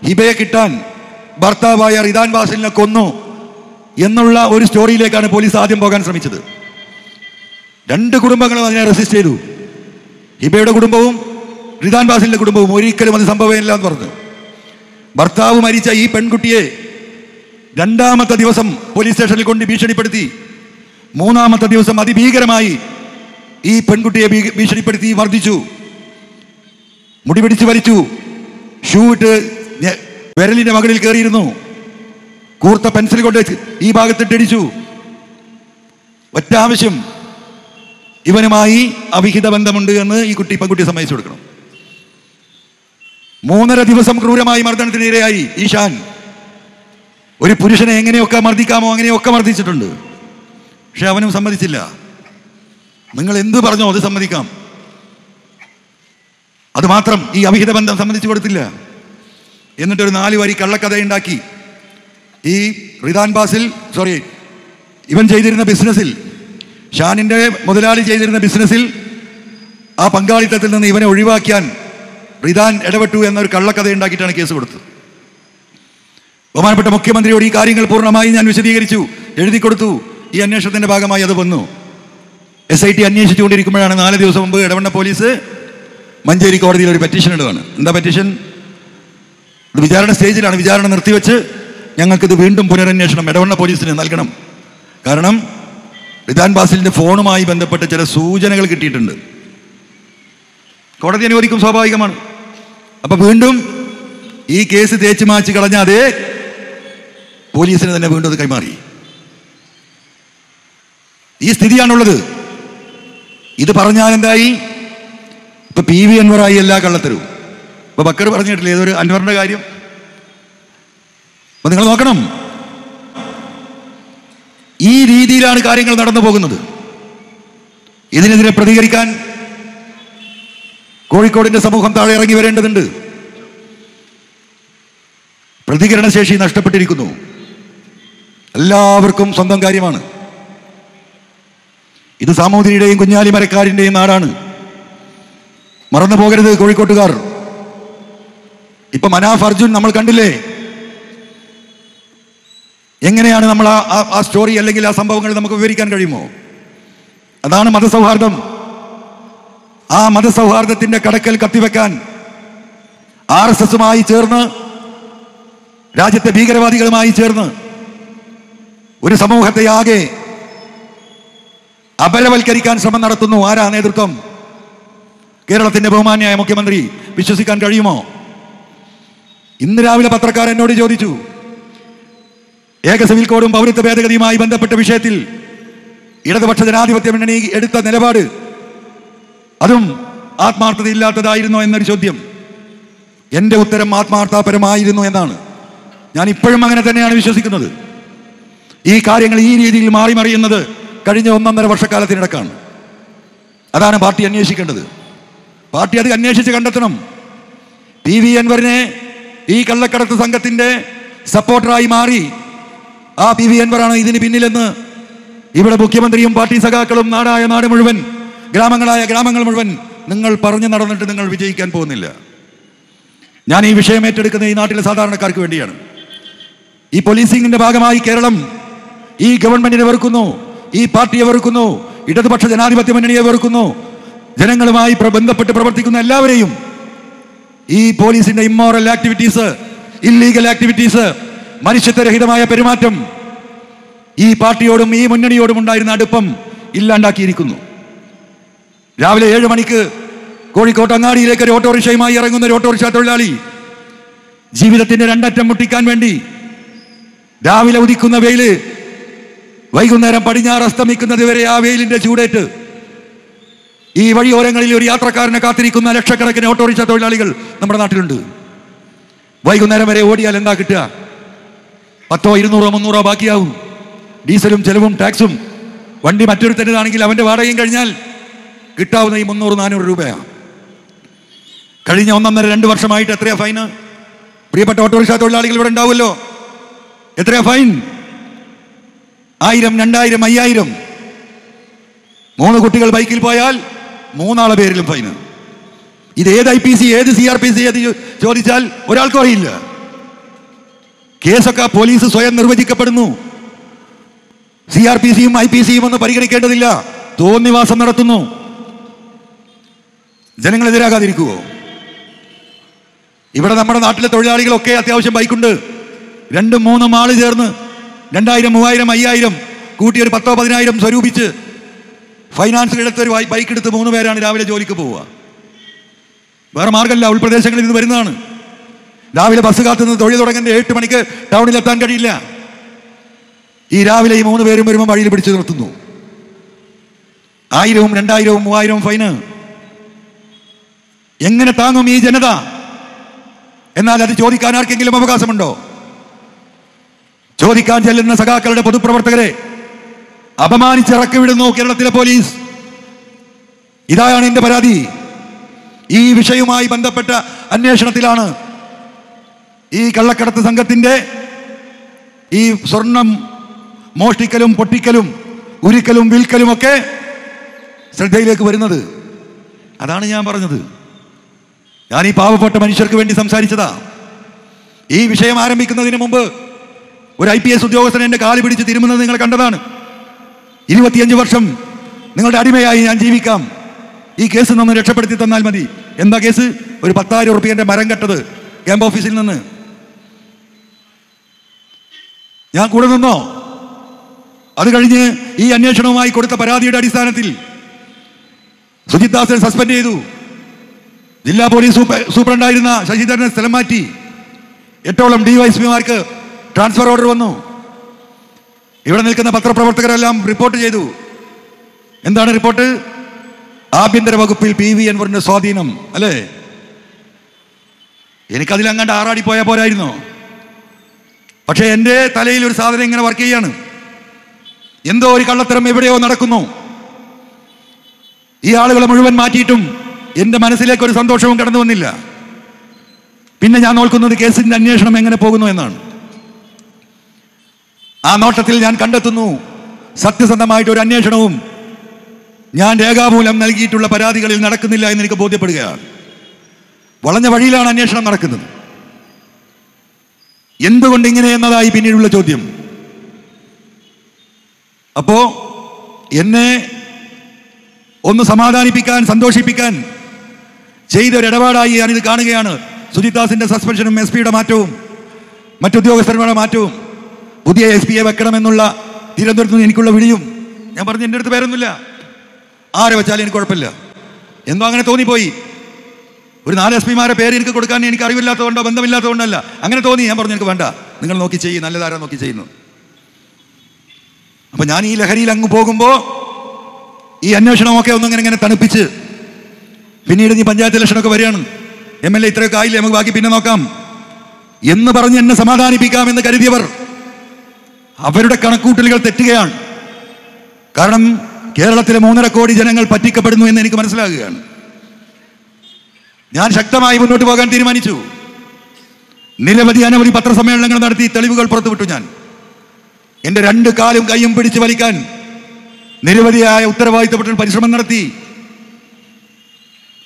ഹിബയെ കിട്ടാൻ ഭർത്താവായ റിദാൻ ബാസിലിനെ കൊന്നു എന്നുള്ള ഒരു സ്റ്റോറിയിലേക്കാണ് പോലീസ് ആദ്യം പോകാൻ ശ്രമിച്ചത്. 2 കുടുംബങ്ങളും അതിനെ റെസിസ്റ്റ് ചെയ്തു. ഹിബയുടെ കുടുംബവും റിദാൻ ബാസിലിന്റെ കുടുംബവും ഒരിക്കലും അത് സംഭവമില്ല എന്ന് പറഞ്ഞു. ഭർത്താവ് മരിച്ച ഈ പെൺകുട്ടിയെ 2ാമത്തെ ദിവസം പോലീസ് സ്റ്റേഷനിൽ കൊണ്ട് ഭീഷണിപ്പെടുത്തി. 3ാമത്തെ ദിവസം അതിഭീകരമായി ഈ പെൺകുട്ടിയെ ഭീഷണിപ്പെടുത്തി മർദ്ദിച്ചു. മുടി പിടിച്ച് വലിച്ചു. ഷൂ ഇട്ട് വിരലിന്റെ മകളിൽ കയറിയിരുന്നു. കൂർത്ത പെൻസിൽ കൊണ്ട് ഈ ഭാഗത്തിട്ടിടിച്ചു. ഒറ്റ ആവശ്യം, ഇവനുമായി അവിഹിത ബന്ധമുണ്ട് എന്ന് ഈ പെൺകുട്ടി സമ്മതിച്ചു കൊടുക്കണം. 3.5 ദിവസം ക്രൂരമായി മർദ്ദനത്തിനിരയായി ഈ ഷാൻ. ഒരു പുരുഷനെ എങ്ങനെയൊക്കെ മർദ്ദിക്കാമോ അങ്ങനെയൊക്കെ മർദ്ദിച്ചിട്ടുണ്ട്. പക്ഷെ അവനും സമ്മതിച്ചില്ല. നിങ്ങൾ എന്ത് പറഞ്ഞോ അത് സമ്മതിക്കാം. അത് മാത്രം, ഈ അവിഹിത ബന്ധം സമ്മതിച്ചു കൊടുത്തില്ല. എന്നിട്ടൊരു 4 വരി കള്ളക്കഥയുണ്ടാക്കി. ഈ റിദാൻ ബാസിൽ ഇവൻ ചെയ്തിരുന്ന ബിസിനസ്സിൽ, ഷാനിന്റെ മുതലാളി ചെയ്തിരുന്ന ബിസിനസ്സിൽ ആ പങ്കാളിത്തത്തിൽ നിന്ന് ഇവനെ ഒഴിവാക്കിയാൻ റിദാൻ ഇടപെട്ടു എന്നൊരു കള്ളക്കഥ ഉണ്ടാക്കിയിട്ടാണ് കേസ് കൊടുത്തത്. ബഹുമാനപ്പെട്ട മുഖ്യമന്ത്രിയോട് ഈ കാര്യങ്ങൾ പൂർണ്ണമായി ഞാൻ വിശദീകരിച്ചു, എഴുതി കൊടുത്തു. ഈ അന്വേഷണത്തിന്റെ ഭാഗമായി അത് വന്നു. SIT അന്വേഷിച്ചുകൊണ്ടിരിക്കുമ്പോഴാണ് 4 ദിവസം മുമ്പ് എടവണ്ണ പോലീസ് മഞ്ചേരി കോടതിയിൽ ഒരു പെറ്റീഷൻ ഇടുകയാണ്. എന്താ പെറ്റീഷൻ? ഇത് വിചാരണ സ്റ്റേജിലാണ്. വിചാരണ നിർത്തിവെച്ച് ഞങ്ങൾക്കിത് വീണ്ടും പുനരന്വേഷണം എടവണ്ണ പോലീസിന് നൽകണം. കാരണം റിദാൻ ബാസിലിന്റെ ഫോണുമായി ബന്ധപ്പെട്ട് ചില സൂചനകൾ കിട്ടിയിട്ടുണ്ട്. കോടതി അനുവദിക്കും, സ്വാഭാവികമാണ്. അപ്പൊ വീണ്ടും ഈ കേസ് തേച്ച് മാച്ച് കളഞ്ഞ അതേ പോലീസിന് തന്നെ വീണ്ടും അത് കൈമാറി. ഈ സ്ഥിതിയാണുള്ളത്. ഇത് പറഞ്ഞാൽ എന്തായി? ഇപ്പൊ PV അൻവറായി എല്ലാ കള്ളത്തരവും. ഇപ്പൊ ബക്കർ പറഞ്ഞിട്ടില്ലേ ഏതൊരു അൻവറിന്റെ കാര്യം? അപ്പൊ നിങ്ങൾ നോക്കണം, ഈ രീതിയിലാണ് കാര്യങ്ങൾ നടന്നു പോകുന്നത്. ഇതിനെതിരെ പ്രതികരിക്കാൻ കോഴിക്കോടിന്റെ സമൂഹം താഴെ ഇറങ്ങി വരേണ്ടതുണ്ട്. പ്രതികരണശേഷി നഷ്ടപ്പെട്ടിരിക്കുന്നു. എല്ലാവർക്കും സ്വന്തം കാര്യമാണ്. ഇത് സാമൂതിരിയുടെയും കുഞ്ഞാലിമരക്കാരിൻ്റെയും നാടാണ്. മറന്നു പോകരുത് കോഴിക്കോട്ടുകാർ. ഇപ്പൊ മനാഫ് അർജുൻ നമ്മൾ കണ്ടില്ലേ, എങ്ങനെയാണ് നമ്മൾ ആ സ്റ്റോറി അല്ലെങ്കിൽ ആ സംഭവങ്ങൾ നമുക്ക് വിവരിക്കാൻ കഴിയുമോ? അതാണ് മതസൗഹാർദ്ദം. ആ മതസൗഹാർദ്ദത്തിന്റെ കടക്കൽ കത്തിവെക്കാൻ RSSുമായി ചേർന്ന്, രാജ്യത്തെ ഭീകരവാദികളുമായി ചേർന്ന് ഒരു സമൂഹത്തെ ആകെ അപരവൽക്കരിക്കാൻ ശ്രമം നടത്തുന്നു. ആരാ നേതൃത്വം? കേരളത്തിന്റെ ബഹുമാന്യായ മുഖ്യമന്ത്രി. വിശ്വസിക്കാൻ കഴിയുമോ? ഇന്ന് രാവിലെ പത്രക്കാരൻ എന്നോട് ചോദിച്ചു, ഏക സിവിൽ കോഡും പൗരത്വ ഭേദഗതിയുമായി ബന്ധപ്പെട്ട വിഷയത്തിൽ ഇടതുപക്ഷ ജനാധിപത്യ മുന്നണി എടുത്ത നിലപാട് അതും ആത്മാർത്ഥതയില്ലാത്തതായിരുന്നോ എന്നൊരു ചോദ്യം. എൻ്റെ ഉത്തരം ആത്മാർത്ഥപരമായിരുന്നു എന്നാണ്. ഞാൻ ഇപ്പോഴും അങ്ങനെ തന്നെയാണ് വിശ്വസിക്കുന്നത്. ഈ കാര്യങ്ങൾ ഈ രീതിയിൽ മാറി മറിയുന്നത് കഴിഞ്ഞ 1.5 വർഷക്കാലത്തിനിടക്കാണ്. അതാണ് പാർട്ടി അന്വേഷിക്കേണ്ടത്. പാർട്ടി അത് അന്വേഷിച്ച് കണ്ടെത്തണം. PV അൻവറിനെ ഈ കള്ളക്കടത്ത് സംഘത്തിന്റെ സപ്പോർട്ടറായി മാറി ആ PV അൻവറാണ് ഇതിന് പിന്നിലെന്ന് ഇവിടെ മുഖ്യമന്ത്രിയും പാർട്ടി സഖാക്കളും നാടായ നാട് മുഴുവൻ, ഗ്രാമങ്ങളായ ഗ്രാമങ്ങൾ മുഴുവൻ നിങ്ങൾ പറഞ്ഞു നടന്നിട്ട് നിങ്ങൾ വിജയിക്കാൻ പോകുന്നില്ല. ഞാൻ ഈ വിഷയം ഏറ്റെടുക്കുന്ന ഈ നാട്ടിലെ സാധാരണക്കാർക്ക് വേണ്ടിയാണ്. ഈ പോലീസിംഗിന്റെ ഭാഗമായി കേരളം ഈ ഗവൺമെന്റിനെ വെറുക്കുന്നു, ഈ പാർട്ടിയെ വെറുക്കുന്നു, ഇടതുപക്ഷ ജനാധിപത്യ മുന്നണിയെ വെറുക്കുന്നു. ജനങ്ങളുമായി ബന്ധപ്പെട്ട് പ്രവർത്തിക്കുന്ന എല്ലാവരെയും ഈ പോലീസിന്റെ ഇമ്മോറൽ ആക്ടിവിറ്റീസ്, ഇല്ലീഗൽ ആക്ടിവിറ്റീസ്, മനുഷ്യത്വരഹിതമായ പെരുമാറ്റം ഈ പാർട്ടിയോടും ഈ മുന്നണിയോടും ഉണ്ടായിരുന്ന അടുപ്പം ഇല്ലാണ്ടാക്കിയിരിക്കുന്നു. രാവിലെ 7 മണിക്ക് കോഴിക്കോട്ട് അങ്ങാടിയിലേക്ക് ഒരു ഓട്ടോറിക്ഷയുമായി ഇറങ്ങുന്ന ഒരു ഓട്ടോറിക്ഷ തൊഴിലാളി ജീവിതത്തിന്റെ രണ്ടറ്റം മുട്ടിക്കാൻ വേണ്ടി രാവിലെ ഉദിക്കുന്ന വെയില് വൈകുന്നേരം പടിഞ്ഞാറ് അസ്തമിക്കുന്നത് വരെ ആ വെയിലിന്റെ ചൂടേറ്റ് ഈ വഴിയോരങ്ങളിൽ ഒരു യാത്രക്കാരനെ കാത്തിരിക്കുന്ന ലക്ഷക്കണക്കിന് ഓട്ടോറിക്ഷ തൊഴിലാളികൾ നമ്മുടെ നാട്ടിലുണ്ട്. വൈകുന്നേരം വരെ ഓടിയാൽ എന്താ കിട്ടുക? 100, 200, 300 ബാക്കിയാവും. ഡീസലും ചെലവും ടാക്സും. വണ്ടി മറ്റൊരുത്തരുതാണെങ്കിൽ അവന്റെ വാടകയും കഴിഞ്ഞാൽ കിട്ടാവുന്ന ഈ 300, 400 രൂപയാണ്. കഴിഞ്ഞ 1.5-2 വർഷമായിട്ട് എത്രയാ ഫൈന്? പ്രിയപ്പെട്ട ഓട്ടോറിക്ഷ തൊഴിലാളികൾ ഇവിടെ ഉണ്ടാവുമല്ലോ. എത്രയാ ഫൈൻ? 1000, 2000, 5000. 3 കുട്ടികൾ ബൈക്കിൽ പോയാൽ 3 ആളെ പേരിലും ഫൈന്. ഇത് ഏത് IPC, ഏത് CRPC ഏത് ചോദിച്ചാൽ ഒരാൾക്കും അറിയില്ല. കേസൊക്കെ പോലീസ് സ്വയം നിർവചിക്കപ്പെടുന്നു. CRPCയും IPCയും ഒന്നും പരിഗണിക്കേണ്ടതില്ല. തോന്നിവാസം നടത്തുന്നു. ജനങ്ങളെതിരാകാതിരിക്കുവോ? ഇവിടെ നമ്മുടെ നാട്ടിലെ തൊഴിലാളികളൊക്കെ അത്യാവശ്യം ബൈക്കുണ്ട്. 2-3 ആള് ചേർന്ന് 2000, 3000, 5000 കൂട്ടി ഒരു 10,000, 10,000 സ്വരൂപിച്ച് ഫൈനാൻസ് എടുത്ത് ഒരു ബൈക്ക് എടുത്ത് 3 പേരാണ് രാവിലെ ജോലിക്ക് പോവുക. വേറെ മാർഗമല്ല. ഉൾപ്രദേശങ്ങളിൽ നിന്ന് വരുന്നതാണ്. രാവിലെ ബസ് കാത്തുനിന്ന് തൊഴിൽ തുടങ്ങുന്നത് 8 മണിക്ക് ടൗണിലെത്താൻ കഴിയില്ല. ഈ രാവിലെ ഈ 3 പേരും വരുമ്പോൾ വഴിയിൽ പിടിച്ചു നിർത്തുന്നു. 1000, 2000, 3000 ഫൈന്. എങ്ങനെ താങ്ങും ഈ ജനത? എന്നാൽ അത് ചോദിക്കാൻ ആർക്കെങ്കിലും അവകാശമുണ്ടോ? ചോദിക്കാൻ ചെല്ലുന്ന സഖാക്കളുടെ പൊതുപ്രവർത്തകരെ അപമാനിച്ചിറക്കി വിടുന്നു കേരളത്തിലെ പോലീസ്. ഇതാണ് എന്റെ പരാതി. ഈ വിഷയവുമായി ബന്ധപ്പെട്ട അന്വേഷണത്തിലാണ് ഈ കള്ളക്കടത്ത് സംഘത്തിന്റെ ഈ സ്വർണം മോഷ്ടിക്കലും പൊട്ടിക്കലും ഉരുക്കലും വിൽക്കലുമൊക്കെ ശ്രദ്ധയിലേക്ക് വരുന്നത്. അതാണ് ഞാൻ പറഞ്ഞത്. ഞാൻ ഈ പാവപ്പെട്ട മനുഷ്യർക്ക് വേണ്ടി സംസാരിച്ചതാ. ഈ വിഷയം ആരംഭിക്കുന്നതിന് മുമ്പ് ഒരു IPS ഉദ്യോഗസ്ഥൻ എന്റെ കാല് പിടിച്ച് തിരുമുന്നത് നിങ്ങൾ കണ്ടതാണ്. 25 വർഷം നിങ്ങളുടെ അടിമയായി ഞാൻ ജീവിക്കാം, ഈ കേസിൽ നിന്ന് രക്ഷപ്പെടുത്തി തന്നാൽ മതി. എന്താ കേസ്? ഒരു 10,000 റുപ്യന്റെ മരം കെട്ടത് ക്യാമ്പ് ഓഫീസിൽ നിന്ന്. ഞാൻ കൂടെ നിന്നോ? അത് കഴിഞ്ഞ് ഈ അന്വേഷണവുമായി കൊടുത്ത പരാതിയുടെ അടിസ്ഥാനത്തിൽ സുജിത് ദാസിനെ സസ്പെൻഡ് ചെയ്തു. ജില്ലാ പോലീസ് സൂപ്രണ്ടായിരുന്ന ശശിധരനെ സ്ഥലം മാറ്റി. 8ഓളം DYSPമാർക്ക് ട്രാൻസ്ഫർ ഓർഡർ വന്നു. ഇവിടെ നിൽക്കുന്ന പത്രപ്രവർത്തകരെല്ലാം റിപ്പോർട്ട് ചെയ്തു. എന്താണ് റിപ്പോർട്ട്? ആഭ്യന്തര വകുപ്പിൽ PV അൻവറിന്റെ സ്വാധീനം. അല്ലേ? എനിക്കതിലങ്ങാണ്ട് ആറാടി പോയാൽ പോരായിരുന്നോ? പക്ഷെ എൻ്റെ തലയിൽ ഒരു സാധനം ഇങ്ങനെ വർക്ക് ചെയ്യാണ്. എന്തോ ഒരു കള്ളത്തരം എവിടെയോ നടക്കുന്നു. ഈ ആളുകളെ മുഴുവൻ മാറ്റിയിട്ടും എൻ്റെ മനസ്സിലേക്ക് ഒരു സന്തോഷവും കടന്നു വന്നില്ല. പിന്നെ ഞാൻ നോക്കുന്നത് കേസിന്റെ അന്വേഷണം എങ്ങനെ പോകുന്നു എന്നാണ്. ആ നോട്ടത്തിൽ ഞാൻ കണ്ടെത്തുന്നു സത്യസന്ധമായിട്ട് ഒരു അന്വേഷണവും ഞാൻ രേഖാമൂലം നൽകിയിട്ടുള്ള പരാതികളിൽ നടക്കുന്നില്ല എന്ന് എനിക്ക് ബോധ്യപ്പെടുകയാണ്. വളഞ്ഞ വഴിയിലാണ് അന്വേഷണം നടക്കുന്നത്. എന്തുകൊണ്ട് ഇങ്ങനെ എന്നതായി പിന്നീടുള്ള ചോദ്യം. അപ്പോ എന്നെ ഒന്ന് സമാധാനിപ്പിക്കാൻ, സന്തോഷിപ്പിക്കാൻ ചെയ്തൊരിടപാടായി ഞാനിത് കാണുകയാണ്. സുജിത്ദാസിന്റെ സസ്പെൻഷനും SP യുടെ മാറ്റവും മറ്റുദ്യോഗസ്ഥരുടെ മാറ്റവും പുതിയ SP യെ വെക്കണമെന്നുള്ള തിരുവനന്തപുരത്ത് നിന്ന് എനിക്കുള്ള വിളിയും. ഞാൻ പറഞ്ഞു എൻ്റെ അടുത്ത് പേരൊന്നുമില്ല, ആരെ വെച്ചാലും എനിക്ക് കുഴപ്പമില്ല. എന്തോ അങ്ങനെ തോന്നിപ്പോയി. ഒരു 4 SP മാരെ പേര് എനിക്ക് കൊടുക്കാൻ എനിക്ക് അറിവില്ലാത്തതുകൊണ്ടോ ബന്ധമില്ലാത്തതുകൊണ്ടല്ല, അങ്ങനെ തോന്നി. ഞാൻ പറഞ്ഞു എനിക്ക് വേണ്ട, നിങ്ങൾ നോക്കി ചെയ്യും, നല്ലതാരാ നോക്കി ചെയ്യുന്നു. അപ്പൊ ഞാൻ ഈ ലഹരിയിൽ അങ്ങ് പോകുമ്പോൾ ഈ അന്വേഷണമൊക്കെ ഒന്നിങ്ങനെ തണുപ്പിച്ച് പിന്നീട് നീ പഞ്ചായത്ത് ഇലക്ഷനൊക്കെ വരികയാണ്, MLA ഇത്രയൊക്കെ ആയില്ലേ, നമുക്ക് ബാക്കി പിന്നെ നോക്കാം എന്ന് പറഞ്ഞ് എന്നെ സമാധാനിപ്പിക്കാമെന്ന് കരുതിയവർ അവരുടെ കണക്കൂട്ടലുകൾ തെറ്റുകയാണ്. കാരണം കേരളത്തിലെ 3.5 കോടി ജനങ്ങൾ പറ്റിക്കപ്പെടുന്നു എന്ന് എനിക്ക് മനസ്സിലാകുകയാണ്. ഞാൻ ശക്തമായി മുന്നോട്ട് പോകാൻ തീരുമാനിച്ചു. അനവധി പത്രസമ്മേളനങ്ങൾ നടത്തി തെളിവുകൾ പുറത്തുവിട്ടു. ഞാൻ എൻ്റെ 2 കാലും കൈയും പിടിച്ച് വലിക്കാൻ നിരവധിയായ ഉത്തരവാദിത്തപ്പെട്ട പരിശ്രമം നടത്തി.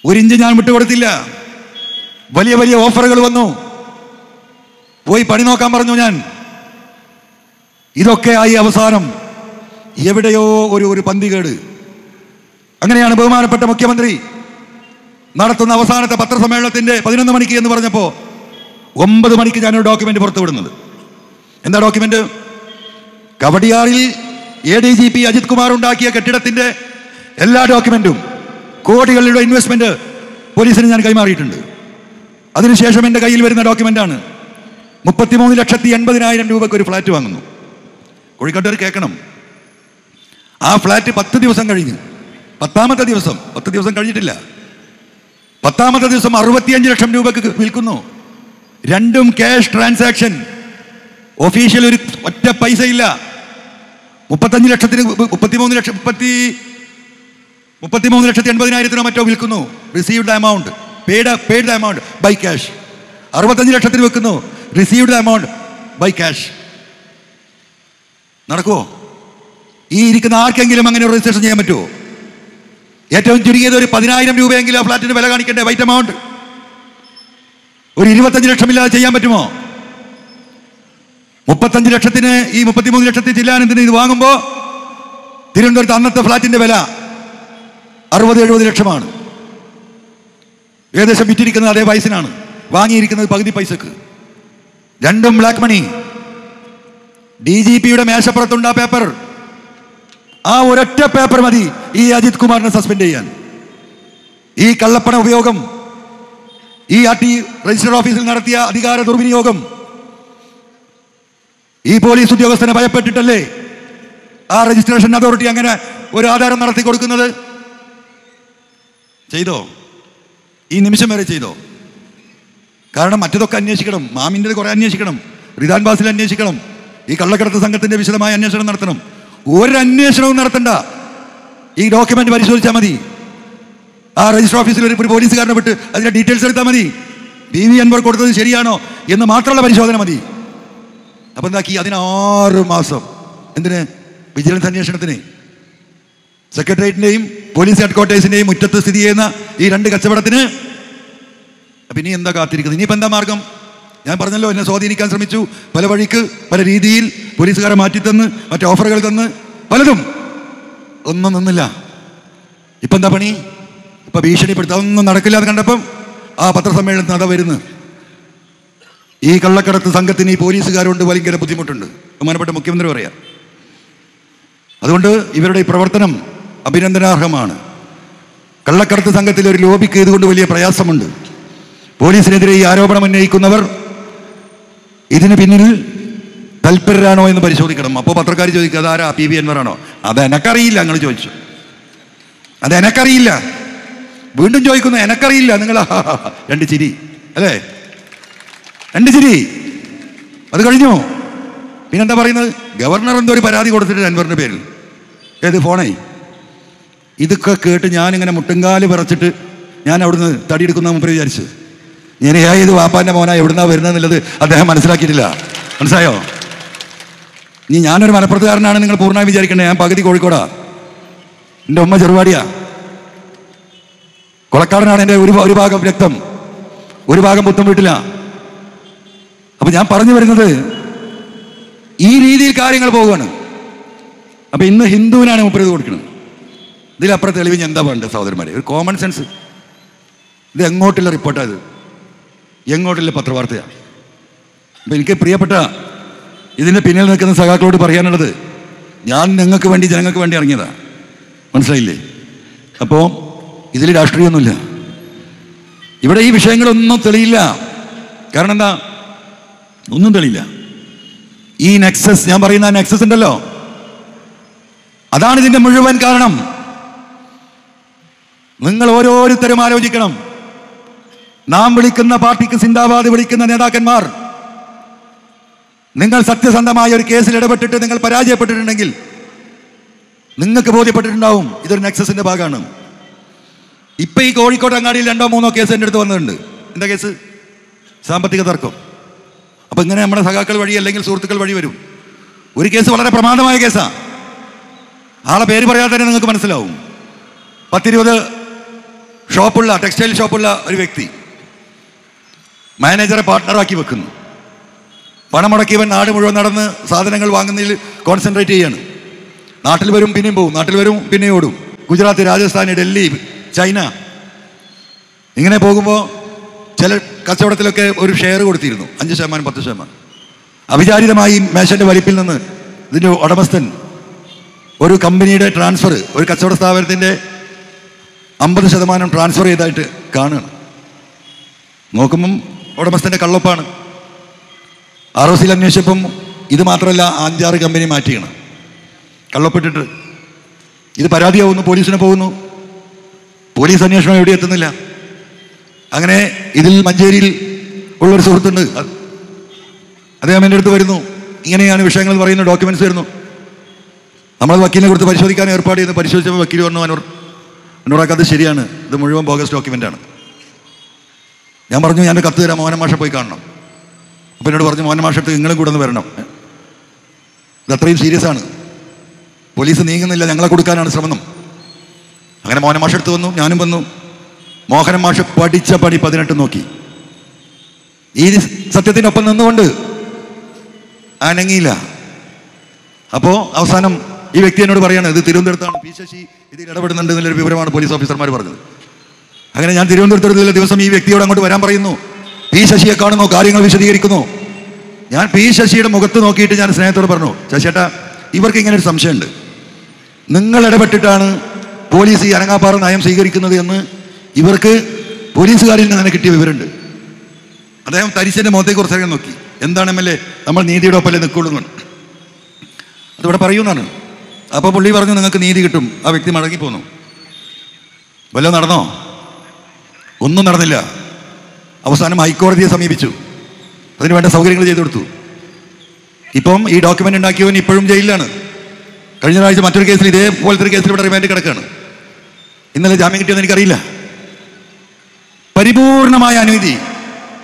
1 ഇഞ്ച് ഞാൻ വിട്ടുകൊടുത്തില്ല. വലിയ വലിയ ഓഫറുകൾ വന്നു, പോയി പണി നോക്കാൻ പറഞ്ഞു ഞാൻ. ഇതൊക്കെ ആയി അവസാനം എവിടെയോ ഒരു പന്തികേട്. അങ്ങനെയാണ് ബഹുമാനപ്പെട്ട മുഖ്യമന്ത്രി നടത്തുന്ന അവസാനത്തെ പത്രസമ്മേളനത്തിന്റെ 11 മണിക്ക് എന്ന് പറഞ്ഞപ്പോൾ 9 മണിക്ക് ഞാനൊരു ഡോക്യുമെന്റ് പുറത്തുവിടുന്നത്. എന്താ ഡോക്യുമെന്റ്? കവടിയാറിൽ ADGP അജിത് കുമാർ ഉണ്ടാക്കിയ കെട്ടിടത്തിന്റെ എല്ലാ ഡോക്യുമെന്റും, കോടികളുടെ ഇൻവെസ്റ്റ്മെന്റ് പോലീസിന് ഞാൻ കൈമാറിയിട്ടുണ്ട്. അതിനുശേഷം എൻ്റെ കയ്യിൽ വരുന്ന ഡോക്യുമെന്റാണ് 33,80,000 രൂപയ്ക്ക് ഒരു ഫ്ലാറ്റ് വാങ്ങുന്നു. കോഴിക്കോട്ടുകാർ കേൾക്കണം. ആ ഫ്ലാറ്റ് 10 ദിവസം കഴിഞ്ഞ് 10ാമത്തെ ദിവസം, 10 ദിവസം കഴിഞ്ഞിട്ടില്ല, 10ാമത്തെ ദിവസം 65 ലക്ഷം രൂപയ്ക്ക് വിൽക്കുന്നു. രണ്ടും ക്യാഷ് ട്രാൻസാക്ഷൻ, ഒഫീഷ്യൽ ഒരു ഒറ്റ പൈസ ഇല്ല. 35 ലക്ഷത്തിന് 33,80,000 മറ്റോ വിൽക്കുന്നു. Received amount, paid amount by cash. 65 ലക്ഷത്തിന് വെക്കുന്നു, റിസീവ്ഡ് എമൗണ്ട് ബൈ ക്യാഷ്. നടക്കുമോ? ഈ ഇരിക്കുന്ന ആർക്കെങ്കിലും അങ്ങനെ രജിസ്ട്രേഷൻ ചെയ്യാൻ പറ്റുമോ? ഏറ്റവും ചുരുങ്ങിയത് ഒരു 10,000 രൂപയെങ്കിലും ആ ഫ്ലാറ്റിന് വില കാണിക്കണ്ടേ, വൈറ്റ് എമൗണ്ട്. ഒരു 25 ലക്ഷമില്ലാതെ ചെയ്യാൻ പറ്റുമോ? 35 ലക്ഷത്തിന് ഈ 33 ലക്ഷത്തിൽ ജില്ലാനന്ദിന് ഇത് വാങ്ങുമ്പോൾ തിരുവനന്തപുരത്ത് അന്നത്തെ ഫ്ലാറ്റിന്റെ വില 60-70 ലക്ഷമാണ്. ഏകദേശം വിറ്റിരിക്കുന്നത് അതേ പൈസനാണ്, വാങ്ങിയിരിക്കുന്നത് പകുതി പൈസക്ക്. രണ്ടും ബ്ലാക്ക് മണി. DGP യുടെ മേശപ്പുറത്തുണ്ട് ആ പേപ്പർ. ആ ഒരൊറ്റ പേപ്പർ മതി ഈ അജിത് കുമാറിനെ സസ്പെൻഡ് ചെയ്യാൻ. ഈ കള്ളപ്പണ ഉപയോഗം, ഈ രജിസ്റ്റർ ഓഫീസിൽ നടത്തിയ അധികാര ദുർവിനിയോഗം, ഈ പോലീസ് ഉദ്യോഗസ്ഥനെ ഭയപ്പെട്ടിട്ടല്ലേ ആ രജിസ്ട്രേഷൻ അതോറിറ്റി അങ്ങനെ ഒരു ആധാരം നടത്തി കൊടുക്കുന്നത്? ചെയ്തോ? ഈ നിമിഷം വരെ ചെയ്തോ? കാരണം മറ്റതൊക്കെ അന്വേഷിക്കണം, മാമിൻ്റെ കുറെ അന്വേഷിക്കണം, റിദാൻ ബാസിൽ അന്വേഷിക്കണം, ഈ കള്ളക്കടത്ത് സംഘത്തിന്റെ വിശദമായ അന്വേഷണം നടത്തണം. ഒരന്വേഷണവും നടത്തണ്ട, ഈ ഡോക്യുമെന്റ് പരിശോധിച്ചാൽ മതി. ആ രജിസ്റ്റർ ഓഫീസിൽ ഒരു പോലീസുകാരനെ വിട്ട് അതിന്റെ ഡീറ്റെയിൽസ് എടുത്താൽ മതി. PV അൻവർ കൊടുത്തത് ശരിയാണോ എന്ന് മാത്രമുള്ള പരിശോധന മതി. അപ്പൊ എന്താക്കി? അതിന് 6 മാസം. എന്തിന്? വിജിലൻസ് അന്വേഷണത്തിന്. സെക്രട്ടേറിയറ്റിന്റെയും പോലീസ് ഹെഡ്ക്വാർട്ടേഴ്സിന്റെയും മുറ്റത്ത് സ്ഥിതി ചെയ്യുന്ന ഈ 2 കച്ചവടത്തിന്. അപ്പൊ ഇനി എന്താ കാത്തിരിക്കുന്നത്? ഇനിയിപ്പോൾ എന്താ മാർഗം? ഞാൻ പറഞ്ഞല്ലോ, എന്നെ സ്വാധീനിക്കാൻ ശ്രമിച്ചു പല വഴിക്ക്, പല രീതിയിൽ പോലീസുകാരെ മാറ്റിത്തന്ന്, മറ്റു ഓഫറുകൾ തന്ന്, പലതും. ഒന്നും നിന്നില്ല. ഇപ്പം എന്താ പണി? ഇപ്പം ഭീഷണിപ്പെടുത്തുക. ഒന്നും നടക്കില്ലാതെ കണ്ടപ്പം ആ പത്രസമ്മേളനത്തിന് അതാ വരുന്നു. ഈ കള്ളക്കടത്ത് സംഘത്തിന് ഈ പോലീസുകാരുണ്ട് ഭയങ്കര ബുദ്ധിമുട്ടുണ്ട്, ബഹുമാനപ്പെട്ട മുഖ്യമന്ത്രി പറയാം. അതുകൊണ്ട് ഇവരുടെ ഈ പ്രവർത്തനം അഭിനന്ദനാർഹമാണ്. കള്ളക്കടത്ത് സംഘത്തിലെ ഒരു ലോബിക്ക് ഇതുകൊണ്ട് വലിയ പ്രയാസമുണ്ട്. പോലീസിനെതിരെ ഈ ആരോപണം ഉന്നയിക്കുന്നവർ ഇതിന് പിന്നിൽ തൽപരരാണോ എന്ന് പരിശോധിക്കണം. അപ്പോൾ പത്രക്കാർ ചോദിക്കുക, അതാരാ? PV അൻവർ ആണോ? അതെനക്കറിയില്ല. നിങ്ങൾ ചോദിച്ചു, അതെനക്കറിയില്ല. വീണ്ടും ചോദിക്കുന്നു, എനക്കറിയില്ല. നിങ്ങൾ 2 ചിരി അല്ലേ? 2 ചിരി. അത് കഴിഞ്ഞു. പിന്നെന്താ പറയുന്നത്? ഗവർണർ എന്തോ ഒരു പരാതി കൊടുത്തിട്ട് അൻവറിന്റെ പേരിൽ. ഏത് ഫോണേ? ഇതൊക്കെ കേട്ട് ഞാനിങ്ങനെ മുട്ടുംകാല് വിറച്ചിട്ട് ഞാൻ അവിടുന്ന് തടിയെടുക്കുന്ന മുമ്പ് വിചാരിച്ചു. ഞാൻ ഏത് വാപ്പാൻ്റെ മോനാ എവിടുന്നാ വരുന്നതെന്നുള്ളത് അദ്ദേഹം മനസ്സിലാക്കിയിട്ടില്ല. മനസ്സിലായോ? ഇനി ഞാനൊരു മലപ്പുറത്തുകാരനാണ് നിങ്ങൾ പൂർണ്ണമായി വിചാരിക്കണ്ടേ. ഞാൻ പകുതി കോഴിക്കോടാ, എൻ്റെ ഉമ്മ ചെറുപാടിയാ, കൊളക്കാടനാണ് എൻ്റെ ഒരു ഭാഗം രക്തം, ഒരു ഭാഗം പുത്തം വീട്ടില. അപ്പൊ ഞാൻ പറഞ്ഞു വരുന്നത് ഈ രീതിയിൽ കാര്യങ്ങൾ പോവുകയാണ്. അപ്പൊ ഇന്ന് ഹിന്ദുവിനാണ് മുപ്പത് കൊടുക്കുന്നത്. ഇതിലപ്പുറം തെളിവ് എന്താ വേണ്ടത് സഹോദരന്മാരെ? ഒരു കോമൺ സെൻസ്. ഇത് എങ്ങോട്ടുള്ള റിപ്പോർട്ടാണ്, ഇത് എങ്ങോട്ടുള്ള പത്രവാർത്തയാണ്. അപ്പൊ എനിക്ക് പ്രിയപ്പെട്ട ഇതിൻ്റെ പിന്നിൽ നിൽക്കുന്ന സഖാക്കളോട് പറയാനുള്ളത്, ഞാൻ നിങ്ങൾക്ക് വേണ്ടി ജനങ്ങൾക്ക് വേണ്ടി ഇറങ്ങിയതാ, മനസ്സിലായില്ലേ? അപ്പോൾ ഇതിൽ രാഷ്ട്രീയമൊന്നുമില്ല. ഇവിടെ ഈ വിഷയങ്ങളൊന്നും തെളിയില്ല. കാരണം എന്താ? ഒന്നും തെളിയില്ല. ഈ നെക്സസ്, ഞാൻ പറയുന്ന നെക്സസ് ഉണ്ടല്ലോ, അതാണ് ഇതിൻ്റെ മുഴുവൻ കാരണം. നിങ്ങൾ ഓരോരുത്തരും ആലോചിക്കണം. നാം വിളിക്കുന്ന പാർട്ടിക്ക് സിന്ദാബാദ് വിളിക്കുന്ന നേതാക്കന്മാർ, നിങ്ങൾ സത്യസന്ധമായ ഒരു കേസിൽ ഇടപെട്ടിട്ട് നിങ്ങൾ പരാജയപ്പെട്ടിട്ടുണ്ടെങ്കിൽ നിങ്ങൾക്ക് ബോധ്യപ്പെട്ടിട്ടുണ്ടാവും ഇതൊരു നെക്സസിന്റെ ഭാഗമാണ്. ഇപ്പൊ ഈ കോഴിക്കോട് അങ്ങാടിയിൽ 2-3 കേസ് എൻ്റെ അടുത്ത് വന്നിട്ടുണ്ട്. എന്താ കേസ്? സാമ്പത്തിക തർക്കം. അപ്പൊ ഇങ്ങനെ നമ്മുടെ സഖാക്കൾ വഴി അല്ലെങ്കിൽ സുഹൃത്തുക്കൾ വഴി വരും. ഒരു കേസ് വളരെ പ്രമാദമായ കേസാ. ആളെ പേര് പറയാതെ തന്നെ നിങ്ങൾക്ക് മനസ്സിലാവും. 10-20 ഷോപ്പുള്ള, ടെക്സ്റ്റൈൽ ഷോപ്പുള്ള ഒരു വ്യക്തി മാനേജറെ പാർട്ട്ണറാക്കി വെക്കുന്നു. പണം മുടക്കിയവൻ നാട് മുഴുവൻ നടന്ന് സാധനങ്ങൾ വാങ്ങുന്നതിൽ കോൺസെൻട്രേറ്റ് ചെയ്യാണ്. നാട്ടിൽ വരും പിന്നെയും പോകും, നാട്ടിൽ വരും പിന്നെയും ഓടും. ഗുജറാത്ത്, രാജസ്ഥാൻ, ഡൽഹി, ചൈന, ഇങ്ങനെ പോകുമ്പോൾ ചില കച്ചവടത്തിലൊക്കെ ഒരു ഷെയർ കൊടുത്തിരുന്നു, 5%, 10%. അവിചാരിതമായി മേശൻ്റെ വലിപ്പിൽ നിന്ന് ഇതിൻ്റെ ഉടമസ്ഥൻ ഒരു കമ്പനിയുടെ ട്രാൻസ്ഫർ, ഒരു കച്ചവട സ്ഥാപനത്തിൻ്റെ 50% ട്രാൻസ്ഫർ ചെയ്തായിട്ട് കാണുകയാണ്. നോക്കുമ്പം ഉടമസ്ഥൻ്റെ കള്ളൊപ്പാണ്. ROCയിൽ അന്വേഷിച്ചപ്പം ഇത് മാത്രമല്ല, 5-6 കമ്പനി മാറ്റിയാണ് കള്ളൊപ്പിട്ടിട്ട്. ഇത് പരാതിയാവുന്നു, പോലീസിനെ പോകുന്നു. പോലീസ് അന്വേഷണം എവിടെ എത്തുന്നില്ല. അങ്ങനെ ഇതിൽ മഞ്ചേരിയിൽ ഉള്ളൊരു സുഹൃത്തുണ്ട്, അദ്ദേഹം എൻ്റെ അടുത്ത് വരുന്നു. ഇങ്ങനെയാണ് വിഷയങ്ങൾ പറയുന്ന ഡോക്യുമെന്റ്സ് വരുന്നു. നമ്മൾ വക്കീലിനെ കൊടുത്ത് പരിശോധിക്കാൻ ഏർപ്പാട് ചെയ്ത് പരിശോധിച്ചപ്പോൾ വക്കീൽ പറഞ്ഞു, എന്നോടൊക്കെ അത് ശരിയാണ്, ഇത് മുഴുവൻ ബോഗസ് ഡോക്യുമെൻ്റാണ്. ഞാൻ പറഞ്ഞു, ഞാൻ കത്ത് തരാം, മോഹൻ മാഷെ പോയി കാണണം. അപ്പം എന്നോട് പറഞ്ഞു, മോഹൻ മാഷത്ത് നിങ്ങളും കൂടെ ഒന്ന് വരണം, ഇത് അത്രയും സീരിയസ് ആണ്, പോലീസ് നീങ്ങുന്നില്ല, ഞങ്ങളെ കൊടുക്കാനാണ് ശ്രമം. അങ്ങനെ മോഹൻ മാഷെടുത്ത് വന്നു, ഞാനും വന്നു. മോഹൻ മാഷ് പഠിച്ച പണി 18 നോക്കി. ഈ സത്യത്തിനൊപ്പം നിന്നുകൊണ്ട് അനങ്ങിയില്ല. അപ്പോൾ അവസാനം ഈ വ്യക്തി എന്നോട് പറയാണ്, ഇത് തിരുവനന്തപുരത്താണ്, പി ശശി ഇതിൽ ഇടപെടുന്നുണ്ട് എന്നുള്ളൊരു വിവരമാണ് പോലീസ് ഓഫീസർമാർ പറഞ്ഞത്. അങ്ങനെ ഞാൻ തിരുവനന്തപുരത്തുള്ള ദിവസം ഈ വ്യക്തിയോട് അങ്ങോട്ട് വരാൻ പറയുന്നു. പി ശശിയെ കാണുന്നു, കാര്യങ്ങൾ വിശദീകരിക്കുന്നു. ഞാൻ പി ശശിയുടെ മുഖത്ത് നോക്കിയിട്ട് ഞാൻ സ്നേഹത്തോട് പറഞ്ഞു, ശശിയേട്ടാ, ഇവർക്ക് ഇങ്ങനെ ഒരു സംശയമുണ്ട്, നിങ്ങൾ ഇടപെട്ടിട്ടാണ് പോലീസ് ഈ അനങ്ങാപ്പാറ നയം സ്വീകരിക്കുന്നത് എന്ന് ഇവർക്ക് പോലീസുകാരിൽ നിന്ന് തന്നെ കിട്ടിയ വിവരമുണ്ട്. അദ്ദേഹം തരിശൻ്റെ മുഖത്തേക്ക് കുറച്ചറിയാൻ നോക്കി. എന്താണ് MLA, നമ്മൾ നീതിയുടെ ഒപ്പല്ലേ നിൽക്കുള്ളൂ, അതിവിടെ പറയുമെന്നാണ്. അപ്പോൾ പുള്ളി പറഞ്ഞു, നിങ്ങൾക്ക് നീതി കിട്ടും. ആ വ്യക്തി മടങ്ങിപ്പോന്നു. വല്ലതും നടന്നോ? ഒന്നും നടന്നില്ല. അവസാനം ഹൈക്കോടതിയെ സമീപിച്ചു, അതിന് വേണ്ട സൗകര്യങ്ങൾ ചെയ്തു കൊടുത്തു. ഇപ്പം ഈ ഡോക്യുമെന്റ് ഉണ്ടാക്കിയവൻ ഇപ്പോഴും ജയിലിലാണ്. കഴിഞ്ഞ ആഴ്ച മറ്റൊരു കേസിൽ, ഇതേപോലത്തെ ഒരു കേസിൽ ഇവിടെ റിമാൻഡ് കിടക്കുകയാണ്. ഇന്നലെ ജാമ്യം കിട്ടിയെന്ന് എനിക്കറിയില്ല. പരിപൂർണമായ അനീതി.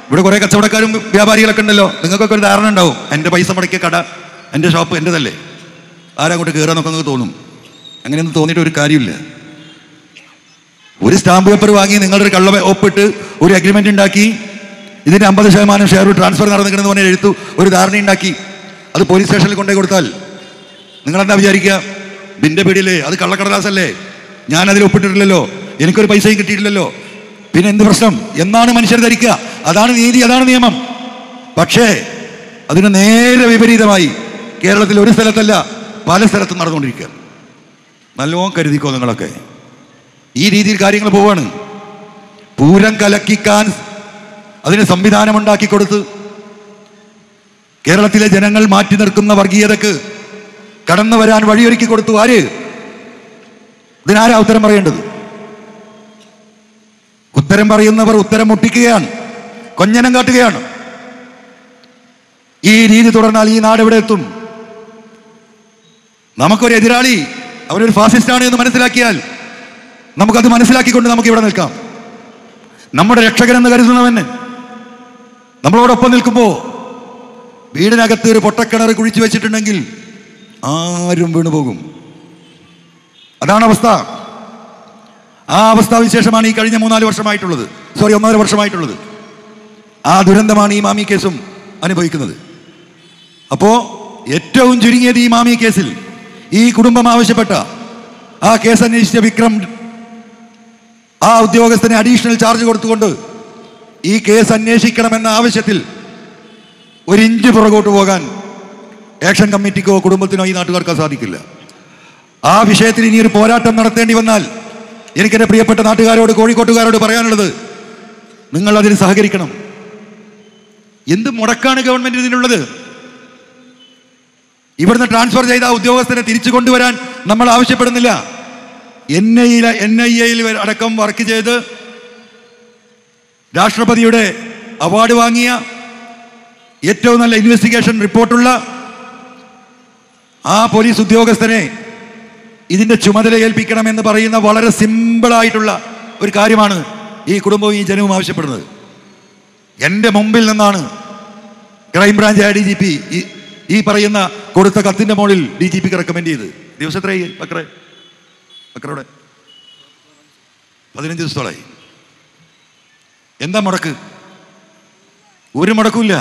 ഇവിടെ കുറേ കച്ചവടക്കാരും വ്യാപാരികളൊക്കെ ഉണ്ടല്ലോ, നിങ്ങൾക്കൊക്കെ ഒരു ധാരണ ഉണ്ടാവും, എൻ്റെ പൈസ മുടക്കിയ കട, എൻ്റെ ഷോപ്പ് എൻ്റെതല്ലേ, ആരങ്ങോട്ട് കയറാന്നൊക്കെ നിങ്ങൾക്ക് തോന്നും. അങ്ങനെയൊന്നും തോന്നിയിട്ട് ഒരു കാര്യമില്ല. ഒരു സ്റ്റാമ്പ് പേപ്പർ വാങ്ങി നിങ്ങളൊരു കള്ള ഒപ്പിട്ട് ഒരു അഗ്രിമെന്റ് ഉണ്ടാക്കി, ഇതിന് 50% ഷെയർ ട്രാൻസ്ഫർ നടന്നിരിക്കണമെന്ന് പറഞ്ഞ് എഴുത്തു ഒരു ധാരണ ഉണ്ടാക്കി, അത് പോലീസ് സ്റ്റേഷനിൽ കൊണ്ടുപോയി കൊടുത്താൽ നിങ്ങളെന്താ വിചാരിക്കുക? ബിൻ്റെ പിടിയിലേ, അത് കള്ളക്കടലാസല്ലേ, ഞാനതിൽ ഒപ്പിട്ടിട്ടില്ലല്ലോ, എനിക്കൊരു പൈസയും കിട്ടിയിട്ടില്ലല്ലോ, പിന്നെ എന്ത് പ്രശ്നം എന്നാണ് മനുഷ്യർ ധരിക്കുക. അതാണ് നീതി, അതാണ് നിയമം. പക്ഷേ അതിന് നേരെ വിപരീതമായി കേരളത്തിൽ ഒരു സ്ഥലത്തല്ല, പല സ്ഥലത്തും നടന്നുകൊണ്ടിരിക്കുക. നല്ലോണം കരുതിക്കോ നിങ്ങളൊക്കെ. ഈ രീതിയിൽ കാര്യങ്ങൾ പോവാണ്. പൂരം കലക്കിക്കാൻ അതിന് സംവിധാനമുണ്ടാക്കി കൊടുത്ത് കേരളത്തിലെ ജനങ്ങൾ മാറ്റി നിർത്തുന്ന വർഗീയതക്ക് കടന്നു വരാൻ വഴിയൊരുക്കി കൊടുത്തു. ആര്? ഇതിനാരാ ഉത്തരം പറയേണ്ടത്? ഉത്തരം പറയുന്നവർ ഉത്തരം മുട്ടിക്കുകയാണ്, കൊഞ്ഞനം കാട്ടുകയാണ്. ഈ രീതി തുടർന്നാൽ ഈ നാട് എവിടെ എത്തും? നമുക്കൊരു എതിരാളി അവനൊരു ഫാസിസ്റ്റാണ് എന്ന് മനസ്സിലാക്കിയാൽ നമുക്കത് മനസ്സിലാക്കിക്കൊണ്ട് നമുക്ക് ഇവിടെ നിൽക്കാം. നമ്മുടെ രക്ഷകനെന്ന് കരുതുന്നവന് നമ്മളോടൊപ്പം നിൽക്കുമ്പോൾ വീടിനകത്ത് ഒരു പൊട്ടക്കിണർ കുഴിച്ചു വെച്ചിട്ടുണ്ടെങ്കിൽ ആരും വീണുപോകും. അതാണ് അവസ്ഥ. ആ അവസ്ഥാവിശേഷമാണ് ഈ കഴിഞ്ഞ 3-4 വർഷമായിട്ടുള്ളത്, 1.5 വർഷമായിട്ടുള്ളത്. ആ ദുരന്തമാണ് ഈ മാമി കേസും അനുഭവിക്കുന്നത്. അപ്പോൾ ഏറ്റവും ചുരുങ്ങിയത് ഈ മാമി കേസിൽ ഈ കുടുംബം ആവശ്യപ്പെട്ട ആ കേസ് അന്വേഷിച്ച വിക്രം ആ ഉദ്യോഗസ്ഥന് അഡീഷണൽ ചാർജ് കൊടുത്തുകൊണ്ട് ഈ കേസ് അന്വേഷിക്കണമെന്ന ആവശ്യത്തിൽ 1 ഇഞ്ച് പുറകോട്ട് പോകാൻ ആക്ഷൻ കമ്മിറ്റിക്കോ കുടുംബത്തിനോ ഈ നാട്ടുകാർക്കോ സാധിക്കില്ല. ആ വിഷയത്തിൽ ഇനി ഒരു പോരാട്ടം നടത്തേണ്ടി വന്നാൽ എനിക്കെൻ്റെ പ്രിയപ്പെട്ട നാട്ടുകാരോട്, കോഴിക്കോട്ടുകാരോട് പറയാനുള്ളത്, നിങ്ങൾ അതിന് സഹകരിക്കണം. എന്ത് മുടക്കാണ് ഗവൺമെന്റ് ഇതിനുള്ളത്? ഇവിടുന്ന് ട്രാൻസ്ഫർ ചെയ്ത ഉദ്യോഗസ്ഥരെ തിരിച്ചു കൊണ്ടുവരാൻ നമ്മൾ ആവശ്യപ്പെടുന്നില്ല. NIA അടക്കം വർക്ക് ചെയ്ത് രാഷ്ട്രപതിയുടെ അവാർഡ് വാങ്ങിയ ഏറ്റവും നല്ല ഇൻവെസ്റ്റിഗേഷൻ റിപ്പോർട്ടുള്ള ആ പോലീസ് ഉദ്യോഗസ്ഥനെ ഇതിന്റെ ചുമതല ഏൽപ്പിക്കണമെന്ന് പറയുന്ന വളരെ സിമ്പിളായിട്ടുള്ള ഒരു കാര്യമാണ് ഈ കുടുംബവും ഈ ജനവും ആവശ്യപ്പെടുന്നത്. എൻ്റെ മുമ്പിൽ നിന്നാണ് ക്രൈംബ്രാഞ്ച് ADGP ഈ പറയുന്ന കൊടുത്ത കത്തിന്റെ മുകളിൽ DGPക്ക് റെക്കമെൻഡ് ചെയ്ത്. ദിവസത്രയായി ബക്രയുടെ 15 ദിവസത്തോളായി. എന്താ മുടക്ക്? ഒരു മുടക്കുമില്ല.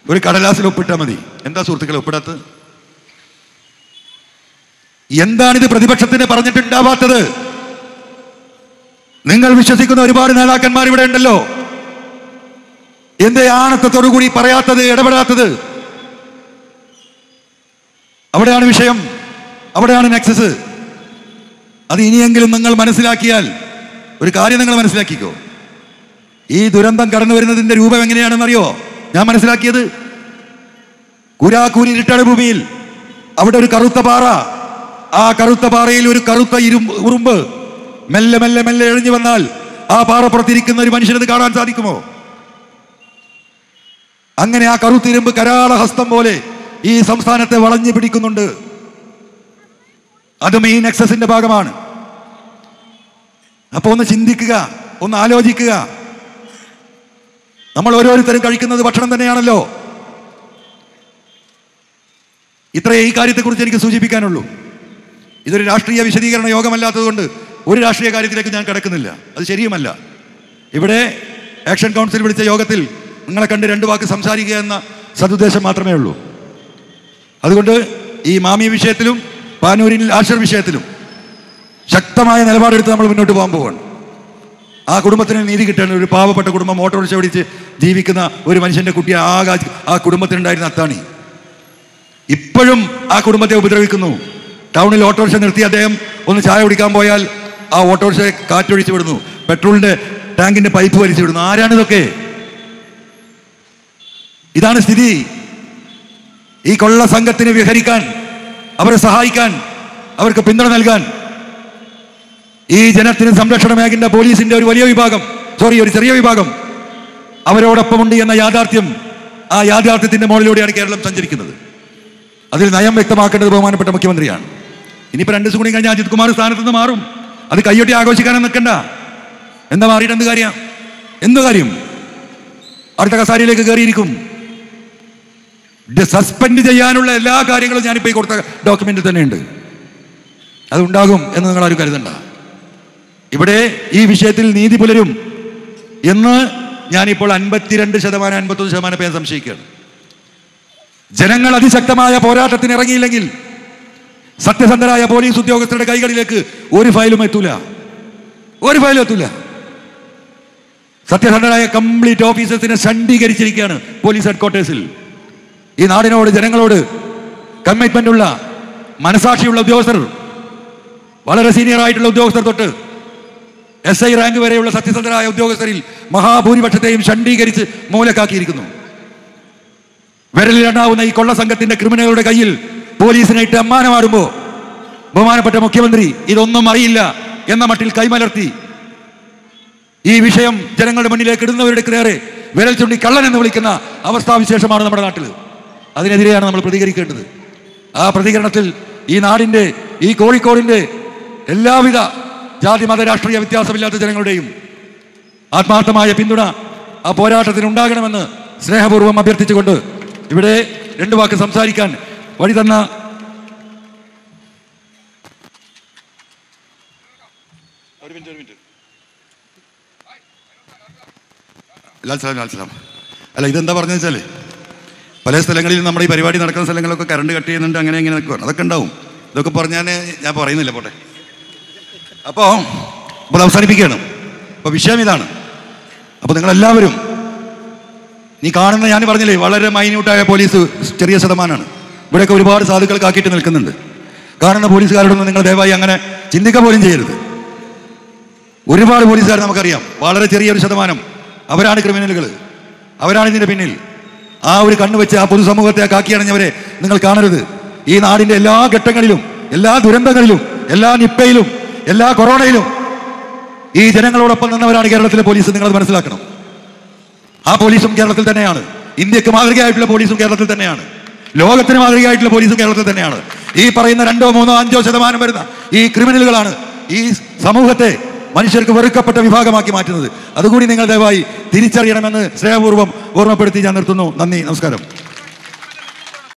ഒരു കടലാസിൽ ഒപ്പിട്ടാൽ മതി. എന്താ സുഹൃത്തുക്കളെ ഒപ്പിടാത്തത്? എന്താണിത് പ്രതിപക്ഷത്തിന് പറഞ്ഞിട്ടുണ്ടാവാത്തത്? നിങ്ങൾ വിശ്വസിക്കുന്ന ഒരുപാട് നേതാക്കന്മാർ ഇവിടെ ഉണ്ടല്ലോ. എന്തേ ആണത്തോടു കൂടി പറയാത്തത്, ഇടപെടാത്തത്? അവിടെയാണ് വിഷയം, അവിടെയാണ് നെക്സസ്. അത് ഇനിയെങ്കിലും നിങ്ങൾ മനസ്സിലാക്കിയാൽ ഒരു കാര്യം നിങ്ങൾ മനസ്സിലാക്കിക്കോ. ഈ ദുരന്തം കടന്നു വരുന്നതിന്റെ രൂപം എങ്ങനെയാണെന്നറിയോ ഞാൻ മനസ്സിലാക്കിയത്? കുരാക്കൂരി ഇരുട്ടാട് ഭൂമിയിൽ അവിടെ ഒരു കറുത്ത പാറ, ആ കറുത്ത പാറയിൽ ഒരു കറുത്ത ഉറുമ്പ് മെല്ലെ മെല്ലെ മെല്ലെ എഴിഞ്ഞു വന്നാൽ ആ പാറപ്പുറത്തിരിക്കുന്ന ഒരു മനുഷ്യനത് കാണാൻ സാധിക്കുമോ? അങ്ങനെ ആ കറുത്തിരുമ്പ് കരാളഹസ്തം പോലെ ഈ സംസ്ഥാനത്തെ വളഞ്ഞു പിടിക്കുന്നുണ്ട്. അതും ഈ നെക്സസിന്റെ ഭാഗമാണ്. അപ്പൊ ഒന്ന് ചിന്തിക്കുക, ഒന്ന് ആലോചിക്കുക. നമ്മൾ ഓരോരുത്തരും കഴിക്കുന്നത് ഭക്ഷണം തന്നെയാണല്ലോ. ഇത്രയേ ഈ കാര്യത്തെക്കുറിച്ച് എനിക്ക് സൂചിപ്പിക്കാനുള്ളൂ. ഇതൊരു രാഷ്ട്രീയ വിശദീകരണ യോഗമല്ലാത്തതുകൊണ്ട് ഒരു രാഷ്ട്രീയ കാര്യത്തിലേക്ക് ഞാൻ കിടക്കുന്നില്ല. അത് ശരിയുമല്ല. ഇവിടെ ആക്ഷൻ കൗൺസിൽ വിളിച്ച യോഗത്തിൽ നിങ്ങളെ കണ്ട് 2 വാക്ക് സംസാരിക്കുക എന്ന സതുദ്ദേശം മാത്രമേ ഉള്ളൂ. അതുകൊണ്ട് ഈ മാമി വിഷയത്തിലും പാനൂരിൽ ആശർ വിഷയത്തിലും ശക്തമായ നിലപാടെടുത്ത് നമ്മൾ മുന്നോട്ട് പോകാൻ പോവുകയാണ്. ആ കുടുംബത്തിന് നീതി കിട്ടാൻ, ഒരു പാവപ്പെട്ട കുടുംബം ഓട്ടോറിക്ഷ ഓടിച്ച് ജീവിക്കുന്ന ഒരു മനുഷ്യന്റെ കുട്ടി ആ കുടുംബത്തിനുണ്ടായിരുന്ന അത്താണി ഇപ്പോഴും ആ കുടുംബത്തെ ഉപദ്രവിക്കുന്നു. ടൗണിൽ ഓട്ടോറിക്ഷ നിർത്തി അദ്ദേഹം ഒന്ന് ചായ കുടിക്കാൻ പോയാൽ ആ ഓട്ടോറിക്ഷയെ കാറ്റൊഴിച്ചു വിടുന്നു, പെട്രോളിന്റെ ടാങ്കിന്റെ പൈപ്പ് വലിച്ചു വിടുന്നു. ആരാണിതൊക്കെ? ഇതാണ് സ്ഥിതി. ഈ കൊള്ള സംഘത്തിന് വിഹരിക്കാൻ, അവരെ സഹായിക്കാൻ, അവർക്ക് പിന്തുണ നൽകാൻ ഈ ജനത്തിന് സംരക്ഷണമേകിന്റെ പോലീസിന്റെ ഒരു ചെറിയ വിഭാഗം അവരോടൊപ്പമുണ്ട് എന്ന യാഥാർത്ഥ്യം, ആ യാഥാർത്ഥ്യത്തിന്റെ മുകളിലൂടെയാണ് കേരളം സഞ്ചരിക്കുന്നത്. അതിൽ നയം വ്യക്തമാക്കേണ്ടത് ബഹുമാനപ്പെട്ട മുഖ്യമന്ത്രിയാണ്. ഇനിയിപ്പോൾ 2 ദിവസം കൂടി കഴിഞ്ഞാൽ അജിത് കുമാർ സ്ഥാനത്ത് നിന്ന് മാറും. അത് കയ്യൊട്ടി ആഘോഷിക്കാനും നിൽക്കണ്ട. എന്താ മാറിയിട്ട് എന്ത് കാര്യം? അടുത്ത കസാരയിലേക്ക് കയറിയിരിക്കും. സസ്പെൻഡ് ചെയ്യാനുള്ള എല്ലാ കാര്യങ്ങളും ഞാനിപ്പോൾ ഈ കൊടുത്ത ഡോക്യുമെന്റിൽ തന്നെയുണ്ട്. അതുണ്ടാകും എന്ന് നിങ്ങൾ ആരും കരുതണ്ട. ഇവിടെ ഈ വിഷയത്തിൽ നീതി പുലരും എന്ന് ഞാനിപ്പോൾ 52%, 51% പേര് സംശയിക്കുകയാണ്. ജനങ്ങൾ അതിശക്തമായ പോരാട്ടത്തിന് ഇറങ്ങിയില്ലെങ്കിൽ സത്യസന്ധരായ പോലീസ് ഉദ്യോഗസ്ഥരുടെ കൈകളിലേക്ക് ഒരു ഫയലും എത്തൂല. സത്യസന്ധരായ കംപ്ലീറ്റ് ഓഫീസേഴ്സിനെ ശണ്ഡീകരിച്ചിരിക്കുകയാണ് പോലീസ് ഹെഡ്ക്വാർട്ടേഴ്സിൽ. ഈ നാടിനോട്, ജനങ്ങളോട് കമ്മിറ്റ്മെന്റ് ഉള്ള, മനസാക്ഷിയുള്ള ഉദ്യോഗസ്ഥർ, വളരെ സീനിയർ ആയിട്ടുള്ള ഉദ്യോഗസ്ഥർ തൊട്ട് SI റാങ്ക് വരെയുള്ള സത്യസന്ധരായ ഉദ്യോഗസ്ഥരിൽ മഹാഭൂരിപക്ഷത്തെയും ശണ്ഡീകരിച്ച് മൂലക്കാക്കിയിരിക്കുന്നു. വിരലിലെണ്ണാവുന്ന ഈ കൊള്ള സംഘത്തിന്റെ ക്രിമിനലുകളുടെ കയ്യിൽ പോലീസിനെ ഇട്ട് അമ്മാനമാടുമ്പോൾ ബഹുമാനപ്പെട്ട മുഖ്യമന്ത്രി ഇതൊന്നും അറിയില്ല എന്ന മട്ടിൽ കൈമലർത്തി ഈ വിഷയം ജനങ്ങളുടെ മുന്നിലേക്ക് ഇടുന്നവരുടെ നേരെ വിരൽ ചൂണ്ടി കള്ളൻ എന്ന് വിളിക്കുന്ന അവസ്ഥാവിശേഷമാണ് നമ്മുടെ നാട്ടിൽ. അതിനെതിരെയാണ് നമ്മൾ പ്രതികരിക്കേണ്ടത്. ആ പ്രതികരണത്തിൽ ഈ നാടിന്റെ, ഈ കോഴിക്കോടിന്റെ എല്ലാവിധ ജാതി മത രാഷ്ട്രീയ വ്യത്യാസമില്ലാത്ത ജനങ്ങളുടെയും ആത്മാർത്ഥമായ പിന്തുണ ആ പോരാട്ടത്തിന് ഉണ്ടാകണമെന്ന് സ്നേഹപൂർവ്വം അഭ്യർത്ഥിച്ചുകൊണ്ട് ഇവിടെ 2 വാക്ക് സംസാരിക്കാൻ വഴി തന്ന അല്ല, ഇതെന്താ പറഞ്ഞതെന്ന് വെച്ചാൽ പല സ്ഥലങ്ങളിലും നമ്മുടെ ഈ പരിപാടി നടക്കുന്ന സ്ഥലങ്ങളൊക്കെ കറണ്ട് കട്ട് ചെയ്യുന്നുണ്ട്, അങ്ങനെ ഇങ്ങനെ അതൊക്കെ ഉണ്ടാവും. ഇതൊക്കെ പറഞ്ഞാൽ ഞാൻ പറയുന്നില്ല, പോട്ടെ. അപ്പോൾ അവസാനിപ്പിക്കുകയാണ്. അപ്പോൾ വിഷയം ഇതാണ്. അപ്പോൾ നിങ്ങളെല്ലാവരും നീ കാണുന്ന, ഞാൻ പറഞ്ഞില്ലേ, വളരെ മൈന്യൂട്ടായ പോലീസ് ചെറിയ ശതമാനമാണ്. ഇവിടെയൊക്കെ ഒരുപാട് സാധുക്കൾ കാക്കിയിട്ട് നിൽക്കുന്നുണ്ട്. കാണുന്ന പോലീസുകാരോടൊന്നും നിങ്ങൾ ദയവായി അങ്ങനെ ചിന്തിക്കുക പോലും ചെയ്യരുത്. ഒരുപാട് പോലീസുകാർ നമുക്കറിയാം, വളരെ ചെറിയൊരു ശതമാനം. അവരാണ് ക്രിമിനലുകൾ, അവരാണ് ഇതിൻ്റെ പിന്നിൽ. ആ ഒരു കണ്ണു വെച്ച് ആ പൊതുസമൂഹത്തെ ആ കാക്കിയണഞ്ഞവരെ നിങ്ങൾ കാണരുത്. ഈ നാടിൻ്റെ എല്ലാ ഘട്ടങ്ങളിലും, എല്ലാ ദുരന്തങ്ങളിലും, എല്ലാ നിപ്പയിലും, എല്ലാ കൊറോണയിലും ഈ ജനങ്ങളോടൊപ്പം നിന്നവരാണ് കേരളത്തിലെ പോലീസ്. നിങ്ങളത് മനസ്സിലാക്കണം. ആ പോലീസും കേരളത്തിൽ തന്നെയാണ്. ഇന്ത്യക്ക് മാതൃകയായിട്ടുള്ള പോലീസും കേരളത്തിൽ തന്നെയാണ്. ലോകത്തിന് മാതൃകയായിട്ടുള്ള പോലീസും കേരളത്തിൽ തന്നെയാണ്. ഈ പറയുന്ന 2, 3, 5% വരുന്ന ഈ ക്രിമിനലുകളാണ് ഈ സമൂഹത്തെ മനുഷ്യർക്ക് വെറുക്കപ്പെട്ട വിഭാഗമാക്കി മാറ്റുന്നത്. അതുകൂടി നിങ്ങൾ ദയവായി തിരിച്ചറിയണമെന്ന് സ്നേഹപൂർവ്വം ഓർമ്മപ്പെടുത്തി ഞാൻ നിർത്തുന്നു. നന്ദി, നമസ്കാരം.